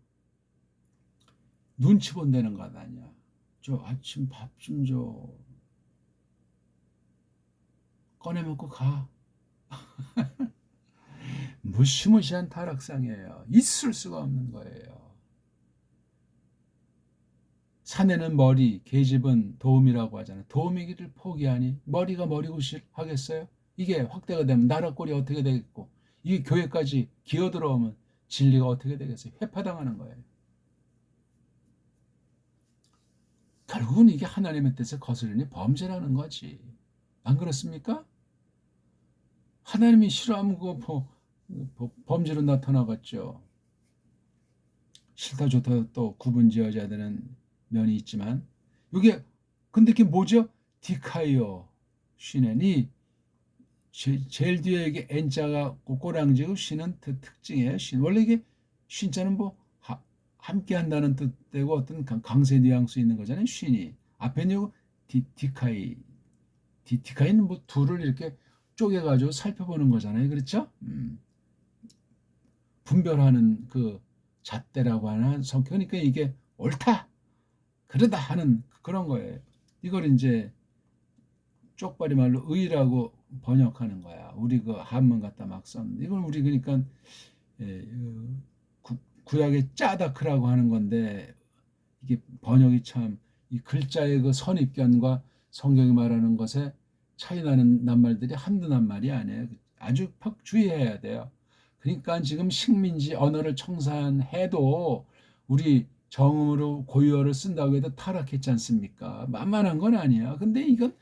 눈치 본다는 것 아니야. 저 아침 밥 좀 줘. 꺼내 먹고 가. 무시무시한 타락상이에요. 있을 수가 없는 거예요. 사내는 머리, 계집은 도움이라고 하잖아요. 도우미기를 포기하니 머리가 머리구실 하겠어요? 이게 확대가 되면 나라 꼴이 어떻게 되겠고 이게 교회까지 기어들어오면 진리가 어떻게 되겠어요? 회파당하는 거예요. 결국은 이게 하나님의 뜻을 거스르니 범죄라는 거지. 안 그렇습니까? 하나님이 싫어하면 그거 범죄로 나타나겠죠. 싫다 좋다 또 구분지어져야 되는 면이 있지만 이게 근데 이게 뭐죠? 디카이어 쉬는 제일 뒤에 이게 N자가 꼬랑지고 쉬는 특징이에요. 원래 이게 쉰자는 뭐 함께 한다는 뜻되고 어떤 강세 뉘앙스 있는 거잖아요. 쉰이 앞에는 요 디카이는 뭐 둘을 이렇게 쪼개가지고 살펴보는 거잖아요. 그렇죠? 분별하는 그 잣대라고 하는 성격. 그러니까 이게 옳다, 그러다 하는 그런 거예요. 이걸 이제 쪽발이 말로 의라고 번역하는 거야. 우리 그 한문 갖다 막 썼는데 이걸 우리 그러니까 구약의 짜다크라고 하는 건데 이게 번역이 참 이 글자의 그 선입견과 성경이 말하는 것에 차이 나는 낱말들이 한두 낱말이 아니에요. 아주 퍽 주의해야 돼요. 그러니까 지금 식민지 언어를 청산해도 우리 정음으로 고유어를 쓴다고 해도 타락했지 않습니까? 만만한 건 아니야. 근데 이건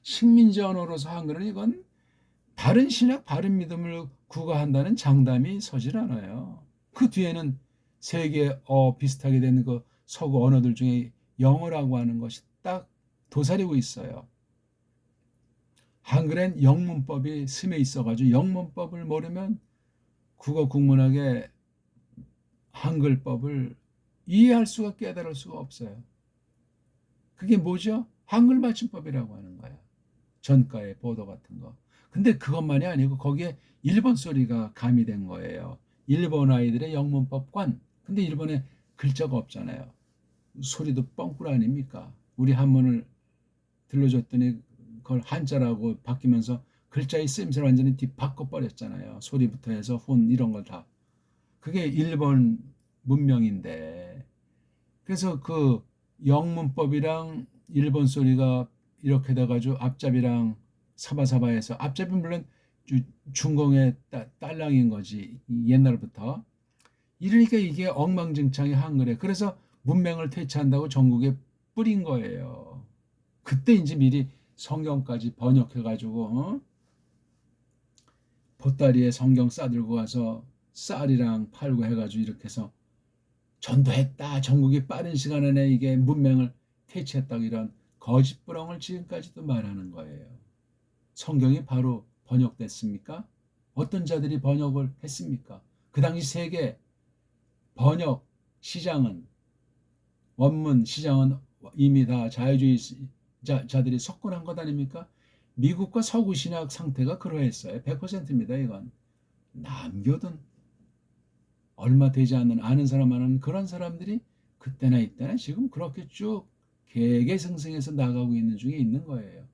식민지 언어로서 한글은 이건 바른 신학, 바른 믿음을 구가한다는 장담이 서질 않아요. 그 뒤에는 세계어 비슷하게 되는 그 서구 언어들 중에 영어라고 하는 것이 딱 도사리고 있어요. 한글엔 영문법이 스며 있어가지고 영문법을 모르면 국어 국문학의 한글법을 이해할 수가 깨달을 수가 없어요. 그게 뭐죠? 한글 맞춤법이라고 하는 거야. 전가의 보도 같은 거. 근데 그것만이 아니고 거기에 일본 소리가 가미된 거예요. 일본 아이들의 영문법관. 근데 일본에 글자가 없잖아요. 소리도 뻥꾸라 아닙니까? 우리 한문을 들려줬더니 그걸 한자라고 바뀌면서 글자의 쓰임새를 완전히 뒤바꿔버렸잖아요. 소리부터 해서 혼 이런 걸 다. 그게 일본 문명인데 그래서 그 영문법이랑 일본 소리가 이렇게 돼가지고 앞잡이랑 사바사바해서 앞잡이 물론 중공의 딸랑인 거지 옛날부터 이러니까 이게 엉망진창의 한글에 그래서 문맹을 퇴치한다고 전국에 뿌린 거예요. 그때 이제 미리 성경까지 번역해가지고 보따리에 성경 싸들고 가서 쌀이랑 팔고 해가지고 이렇게 해서 전도했다. 전국이 빠른 시간 안에 이게 문맹을 퇴치했다고 이런 거짓부렁을 지금까지도 말하는 거예요. 성경이 바로 번역됐습니까? 어떤 자들이 번역을 했습니까? 그 당시 세계 번역 시장은 원문 시장은 이미 다 자유주의 자들이 석권한 것 아닙니까? 미국과 서구 신학 상태가 그러했어요. 100%입니다. 이건 남교든 얼마 되지 않는 아는 사람 아는 그런 사람들이 그때나 이때나 지금 그렇게 쭉 개개승승해서 나가고 있는 중에 있는 거예요.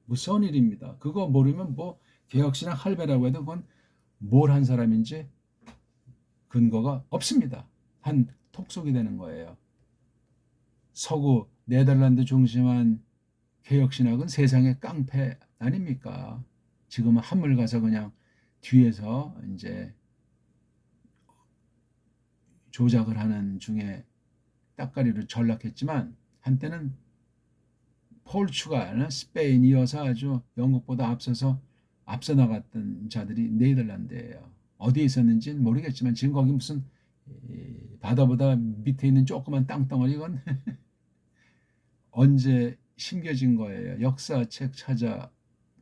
무서운 일입니다. 그거 모르면 뭐 개혁신학 할배라고 해도 그건 뭘 한 사람인지 근거가 없습니다. 한 톡속이 되는 거예요. 서구 네덜란드 중심한 개혁신학은 세상의 깡패 아닙니까? 지금은 한물 가서 그냥 뒤에서 이제 조작을 하는 중에 따까리로 전락했지만 한때는 포르투갈, 스페인 이어서 아주 영국보다 앞서 나갔던 자들이 네덜란드예요. 어디에 있었는지는 모르겠지만 지금 거기 무슨 바다보다 밑에 있는 조그만 땅덩어리 이건 언제 심겨진 거예요. 역사책 찾아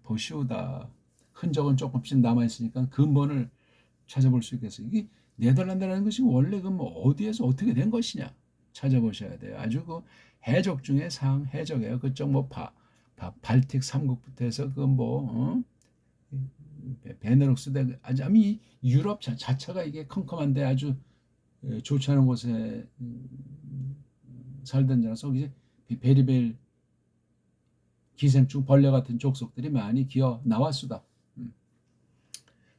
보시오다. 흔적은 조금씩 남아 있으니까 근본을 찾아볼 수 있겠어요. 이게 네덜란드라는 것이 원래 그 뭐 어디에서 어떻게 된 것이냐 찾아보셔야 돼요. 아주 그 해적 중에 상해적이에요. 그쪽 뭐 발틱 3국부터 해서 그뭐 베네룩스 대 아주 이 유럽 자체가 이게 컴컴한데 아주 좋지 않은 곳에 살던 자라서 이제 베리벨 기생충 벌레 같은 족속들이 많이 기어 나왔수다.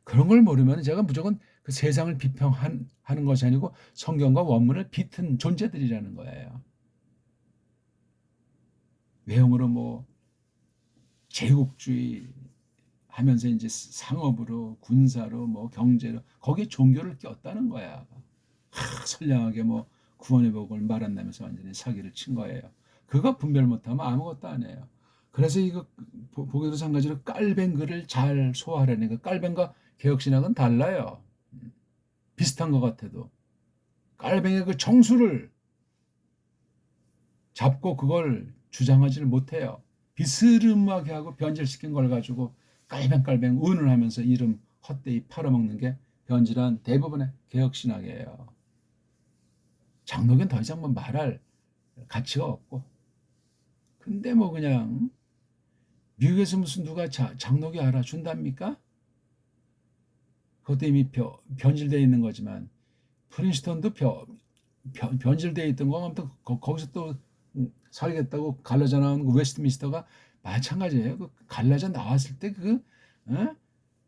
그런 걸 모르면 제가 무조건 그 세상을 비평하는 것이 아니고 성경과 원문을 비튼 존재들이라는 거예요. 외형으로 뭐 제국주의 하면서 이제 상업으로 군사로 뭐 경제로 거기에 종교를 꼈다는 거야. 선량하게 뭐 구원의 복을 말한다면서 완전히 사기를 친 거예요. 그거 분별 못하면 아무것도 안 해요. 그래서 이거 보기도 마찬가지로 깔뱅 글을 잘 소화하려니까 깔뱅과 개혁신학은 달라요. 비슷한 것 같아도 깔뱅의 그 정수를 잡고 그걸 주장하지를 못해요. 비스름하게 하고 변질시킨 걸 가지고 깔뱅깔뱅 운을 하면서 이름 헛되이 팔아먹는 게 변질한 대부분의 개혁신학이에요. 장로교는 더 이상 뭐 말할 가치가 없고 근데 뭐 그냥 미국에서 무슨 누가 장로교 알아준답니까? 그것도 이미 변질되어 있는 거지만 프린스턴도 변질되어 있던 거 아무튼 거기서 또 살겠다고 갈라져 나오는 그 웨스트민스터가 마찬가지예요. 그 갈라져 나왔을 때 그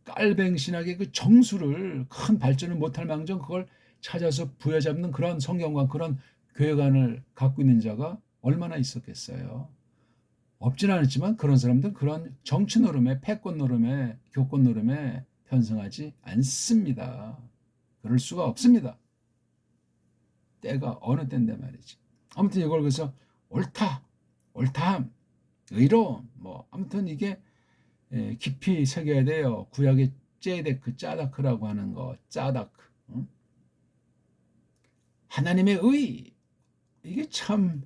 깔뱅 신학의 그 정수를 큰 발전을 못할 망정 그걸 찾아서 부여잡는 그런 성경관 그런 교회관을 갖고 있는 자가 얼마나 있었겠어요. 없진 않았지만 그런 사람들 그런 정치 노름에 패권 노름에 교권 노름에 편승하지 않습니다. 그럴 수가 없습니다. 때가 어느 때인데 말이지. 아무튼 이걸 그래서 옳다함, 의로움 뭐 아무튼 이게 깊이 새겨야 돼요. 구약의 째데크, 짜다크라고 하는 거, 짜다크. 응? 하나님의 의 이게 참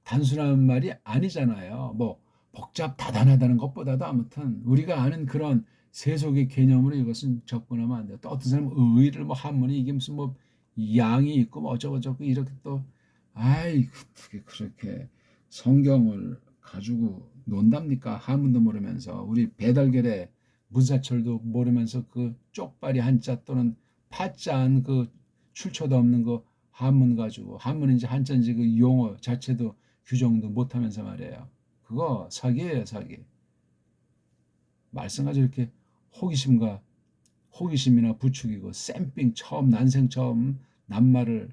단순한 말이 아니잖아요. 뭐 복잡다단하다는 것보다도 아무튼 우리가 아는 그런 세속의 개념으로 이것은 접근하면 안 돼요. 또 어떤 사람은 의를 뭐 한문이 이게 무슨 뭐 양이 있고 뭐 어쩌고저쩌고 이렇게 또 아이 그렇게 성경을 가지고 논답니까? 한문도 모르면서 우리 배달결에 문사철도 모르면서 그 쪽발이 한자 또는 파자한 그 출처도 없는 그 한문 가지고 한문인지 한자인지 그 용어 자체도 규정도 못하면서 말이에요. 그거 사기예요, 사기. 말씀 가지고 이렇게 호기심이나 부추기고 쌤빙 처음 난생 처음 낱말을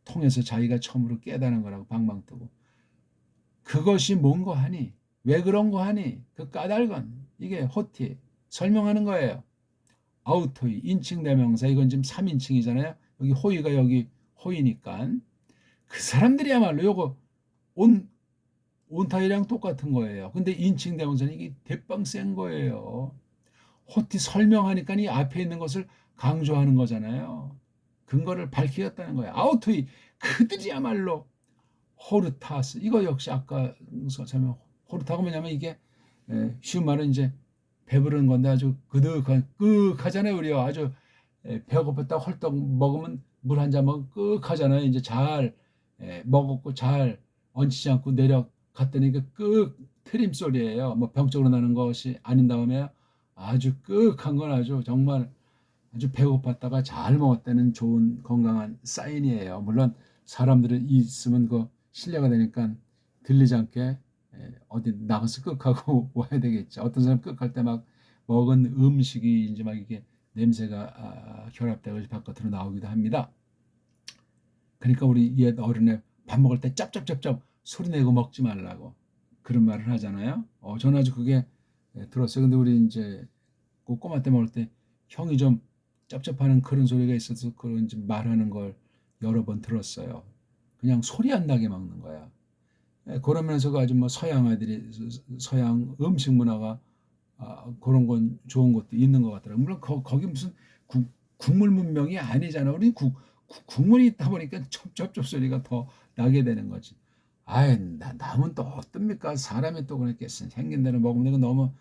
통해서 자기가 처음으로 깨달은 거라고 방방 뜨고 그것이 뭔고 하니 왜 그런 거 하니 그 까닭은 이게 호티 설명하는 거예요. 아우토이 인칭 대명사 이건 지금 3인칭이잖아요. 여기 호의가 여기 호의니까 그 사람들이야말로 요거 온타이랑 똑같은 거예요. 근데 인칭 대명사는 이게 대빵 센 거예요. 호티 설명하니까 이 앞에 있는 것을 강조하는 거잖아요. 근거를 밝히겠다는 거예요. 아우토이 그들이야말로 호르타스 이거 역시 아까 설명 호르타가 뭐냐면 이게 쉬운 말은 이제 배부르는 건데 아주 끄하잖아요. 우리 아주 배고팠다 헐떡 먹으면 물 한 잔 먹으면 끄하잖아요. 이제 잘 먹었고 잘 얹히지 않고 내려가는 갔더니 그 끄 트림 소리예요. 뭐 병적으로 나는 것이 아닌 다음에 아주 끄한 건 아주 정말 아주 배고팠다가 잘 먹었다는 좋은 건강한 사인이에요. 물론 사람들이 있으면 그 실례가 되니까 들리지 않게 어디 나가서 끄하고 와야 되겠죠. 어떤 사람 끄할 때 막 먹은 음식이 이제 막 이게 냄새가 결합되고 바깥으로 나오기도 합니다. 그러니까 우리 옛 어른의 밥 먹을 때 짭짭짭짭 소리 내고 먹지 말라고 그런 말을 하잖아요. 저는 아주 그게 들었어요. 근데 우리 이제 그 꼬마 때 먹을 때 형이 좀 짭짭하는 그런 소리가 있어서 그런 말하는 걸 여러 번 들었어요. 그냥 소리 안 나게 먹는 거야. 그런 면에서 아주 뭐 서양 아이들이 서양 음식 문화가 그런 건 좋은 것도 있는 것 같더라고요. 물론 거기 무슨 국물 문명이 아니잖아. 우리 국물이 있다 보니까 첩첩첩 소리가 더 나게 되는 거지. 아이, 남은 또 어떻습니까? 사람이 또 그렇게 생긴 대로 먹으면 되고 너무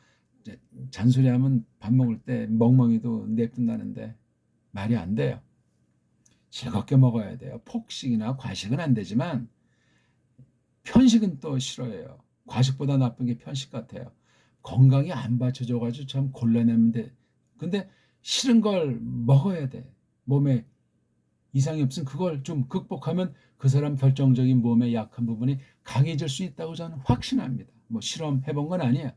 잔소리하면 밥 먹을 때 멍멍이도 내뿜나는데 말이 안 돼요. 즐겁게 먹어야 돼요. 폭식이나 과식은 안 되지만 편식은 또 싫어해요. 과식보다 나쁜 게 편식 같아요. 건강이 안 받쳐줘가지고 참 곤란하면 돼. 근데 싫은 걸 먹어야 돼. 몸에 이상이 없으면 그걸 좀 극복하면 그 사람 결정적인 몸의 약한 부분이 강해질 수 있다고 저는 확신합니다. 뭐 실험해본 건 아니에요.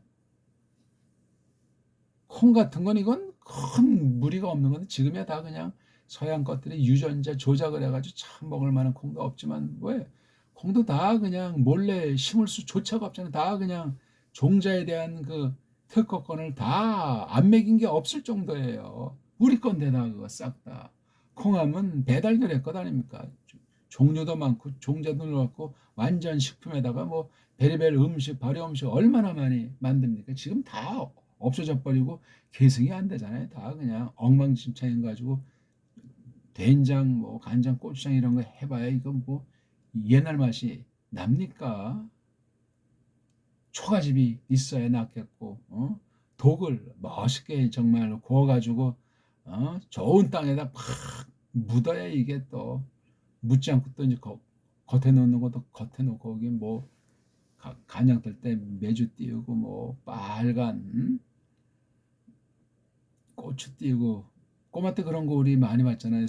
콩 같은 건 이건 큰 무리가 없는 건데 지금이야 다 그냥 서양 것들이 유전자 조작을 해가지고 참 먹을 만한 콩도 없지만 왜 콩도 다 그냥 몰래 심을 수조차가 없잖아요. 다 그냥 종자에 대한 그 특허권을 다 안 매긴 게 없을 정도예요. 우리 건데다 그거 싹 다. 콩하면 배달도 내 것 아닙니까? 종류도 많고 종자도 많고 완전 식품에다가 뭐 베리베리 음식 발효 음식 얼마나 많이 만듭니까? 지금 다 없어져 버리고 계승이 안 되잖아요. 다 그냥 엉망진창해 가지고 된장 뭐 간장 고추장 이런 거 해봐야 이거 뭐 옛날 맛이 납니까? 초가집이 있어야 낫겠고 독을 멋있게 정말 구워가지고 좋은 땅에다 팍 묻어야 이게 또 묻지 않고 또 이제 겉에 놓는 것도 겉에 놓고 거기 뭐 간장 뜰 때 매주 띄우고 뭐 빨간 고추 띄우고 꼬마 때 그런 거 우리 많이 봤잖아요.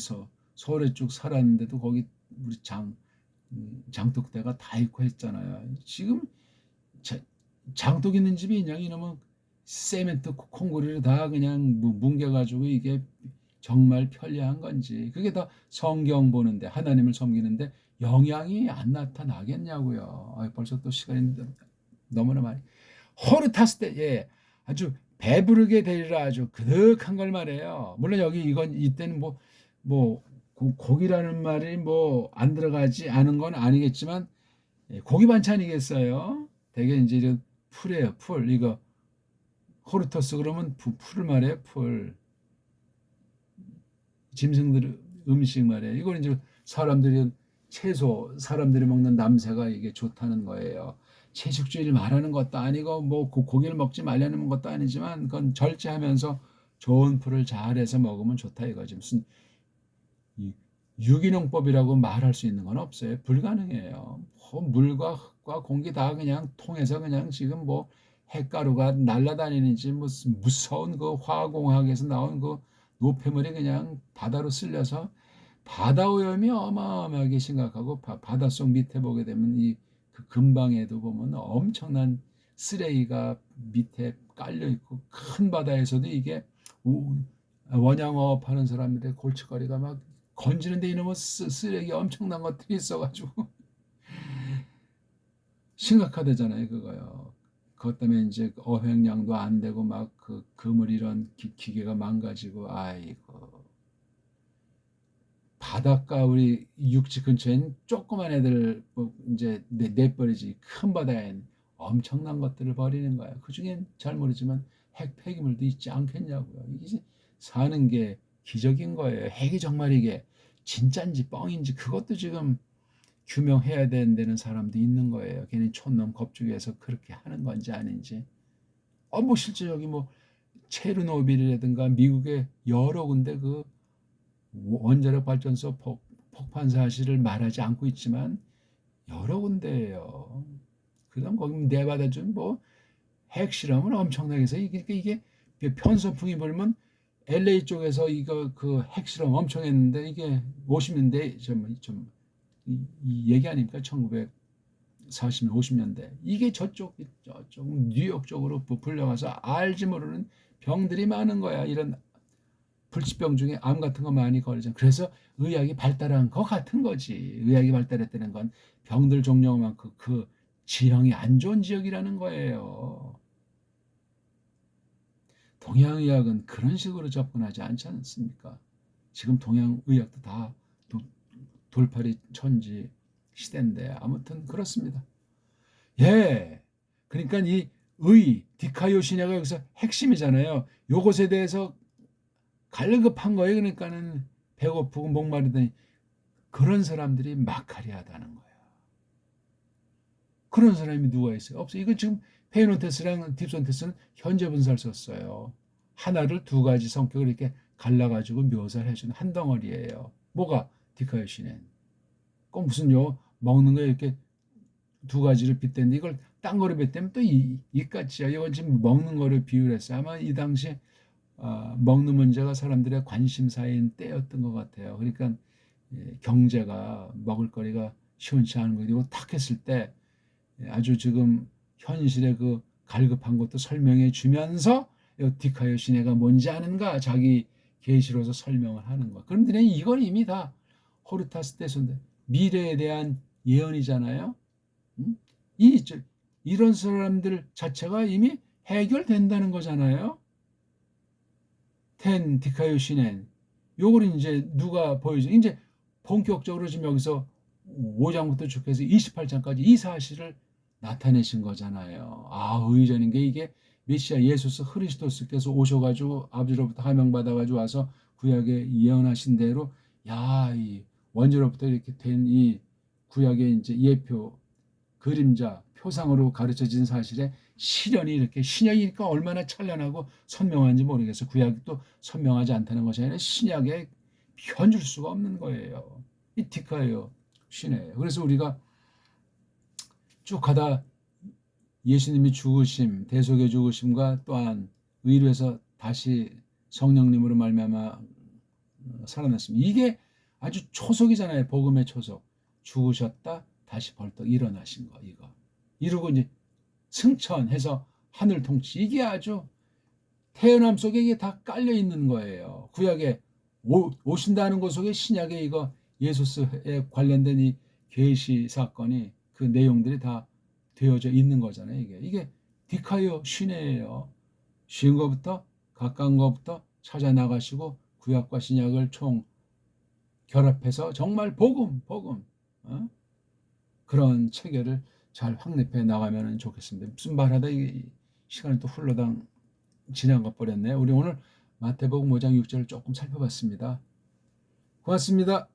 서울에 쭉 살았는데도 거기 우리 장독대가 다 있고 했잖아요. 지금 장독 있는 집이 있냐 이러면 세멘트 콩고리를 다 그냥 뭉개가지고 이게 정말 편리한 건지 그게 다 성경 보는데 하나님을 섬기는데 영향이 안 나타나겠냐고요. 벌써 또 시간이 너무나 많이 호르타스 때 예, 아주 배부르게 되리라 아주 그득한 걸 말해요. 물론 여기 이건 이때는 뭐 고기라는 말이 뭐 안 들어가지 않은 건 아니겠지만 고기 반찬이겠어요. 되게 이제 이런 풀이에요. 풀 이거 호르토스 그러면 풀을 말해요. 풀 짐승들 음식 말이에요. 이걸 이제 사람들이 채소 사람들이 먹는 남새가 이게 좋다는 거예요. 채식주의를 말하는 것도 아니고 뭐 고기를 먹지 말라는 것도 아니지만 그건 절제하면서 좋은 풀을 잘해서 먹으면 좋다 이거지. 무슨 유기농법이라고 말할 수 있는 건 없어요. 불가능해요. 물과 흙과 공기 다 그냥 통해서 그냥 지금 뭐 핵가루가 날아다니는지 무슨 무서운 그 화공학에서 나온 그 노폐물이 그냥 바다로 쓸려서 바다 오염이 어마어마하게 심각하고 바닷속 밑에 보게 되면 그 근방에도 보면 엄청난 쓰레기가 밑에 깔려 있고 큰 바다에서도 이게 원양어업 하는 사람들의 골칫거리가 막 건지는데 이놈의 쓰레기 엄청난 것들이 있어가지고 심각하대잖아요 그거요. 그것 때문에 이제 어획량도 안 되고 막 그 그물 이런 기계가 망가지고 아이고 바닷가 우리 육지 근처엔 조그만 애들 이제 내버리지 큰 바다엔 엄청난 것들을 버리는 거야. 그중엔 잘 모르지만 핵 폐기물도 있지 않겠냐고요. 이게 사는 게 기적인 거예요. 핵이 정말 이게 진짜인지 뻥인지 그것도 지금 규명해야 되는 사람도 있는 거예요. 괜히 촌놈 겁주기해서 그렇게 하는 건지 아닌지. 뭐 실제 여기 뭐 체르노빌이라든가 미국의 여러 군데 그 원자력 발전소 폭발 사실을 말하지 않고 있지만 여러 군데예요. 그다음 거기 내받아준 뭐 핵실험을 엄청나게 해서 이게 편선풍이 불면 LA 쪽에서 이거 그 핵실험 엄청 했는데 이게 50년대 이 얘기 아닙니까? 1940년 50년대 이게 저쪽 뉴욕 쪽으로 불려가서 알지 모르는 병들이 많은 거야. 이런 불치병 중에 암 같은 거 많이 걸리죠. 그래서 의학이 발달한 것 같은 거지. 의학이 발달했다는 건 병들 종류만큼 그 지형이 안 좋은 지역이라는 거예요. 동양의학은 그런 식으로 접근하지 않지 않습니까? 지금 동양의학도 다 돌팔이 천지 시대인데 아무튼 그렇습니다. 예. 그러니까 이 디카요 시냐가 여기서 핵심이잖아요. 요것에 대해서 갈급한 거예요. 그러니까는 배고프고 목마르더니 그런 사람들이 마카리하다는 거예요. 그런 사람이 누가 있어요? 없어요. 이건 지금 페이노테스랑 딥손테스는 현재 분사를 썼어요. 하나를 두 가지 성격을 이렇게 갈라가지고 묘사를 해주는 한 덩어리예요. 뭐가 디카요 시는? 꼭 무슨 먹는 거에 이렇게 두 가지를 빗대는데 이걸 딴 거로 빗대면 또 이같이야. 이건 지금 먹는 거를 비유했어요. 아마 이 당시 먹는 문제가 사람들의 관심사인 때였던 것 같아요. 그러니까 경제가 먹을거리가 시원치 않은 거고 탁 했을 때 아주 지금 현실의 그 갈급한 것도 설명해 주면서 디카요 시네가 뭔지 아는가 자기 계시로서 설명을 하는 거야. 그런데 이건 이미 다 호르타스 테소인데 미래에 대한 예언이잖아요. 이런 사람들 자체가 이미 해결된다는 거잖아요. 텐 디카요 시넨 요걸 이제 누가 보여줘? 이제 본격적으로 지금 여기서 5장부터 쭉 해서 28장까지 이 사실을 나타내신 거잖아요. 의전인 게 이게 메시아 예수스 흐리스도스께서 오셔가지고 아버지로부터 하명받아가지고 와서 구약에 예언하신 대로 이 원죄로부터 이렇게 된 이 구약의 이제 예표 그림자 표상으로 가르쳐진 사실에 실현이 이렇게 신약이니까 얼마나 찬란하고 선명한지 모르겠어. 구약이 또 선명하지 않다는 것이 아니라 신약에 편줄 수가 없는 거예요. 이 디카요 시네예요. 그래서 우리가 쭉 가다 예수님이 죽으심, 대속의 죽으심과 또한 의로에서 다시 성령님으로 말미암아 살아났습니다. 이게 아주 초속이잖아요. 복음의 초속. 죽으셨다 다시 벌떡 일어나신 거 이거. 이러고 이제 승천해서 하늘 통치. 이게 아주 태어남 속에 이게 다 깔려 있는 거예요. 구약에 오신다는 것 속에 신약에 이거 예수스에 관련된 이 계시 사건이 그 내용들이 다 되어져 있는 거잖아요. 이게 디카요 시네예요. 쉬운 것부터 가까운 것부터 찾아 나가시고 구약과 신약을 총 결합해서 정말 복음 그런 체계를 잘 확립해 나가면 좋겠습니다. 무슨 말하다 이 시간이 또 훌러당 지나가 버렸네요. 우리 오늘 마태복음 5장 6절을 조금 살펴봤습니다. 고맙습니다.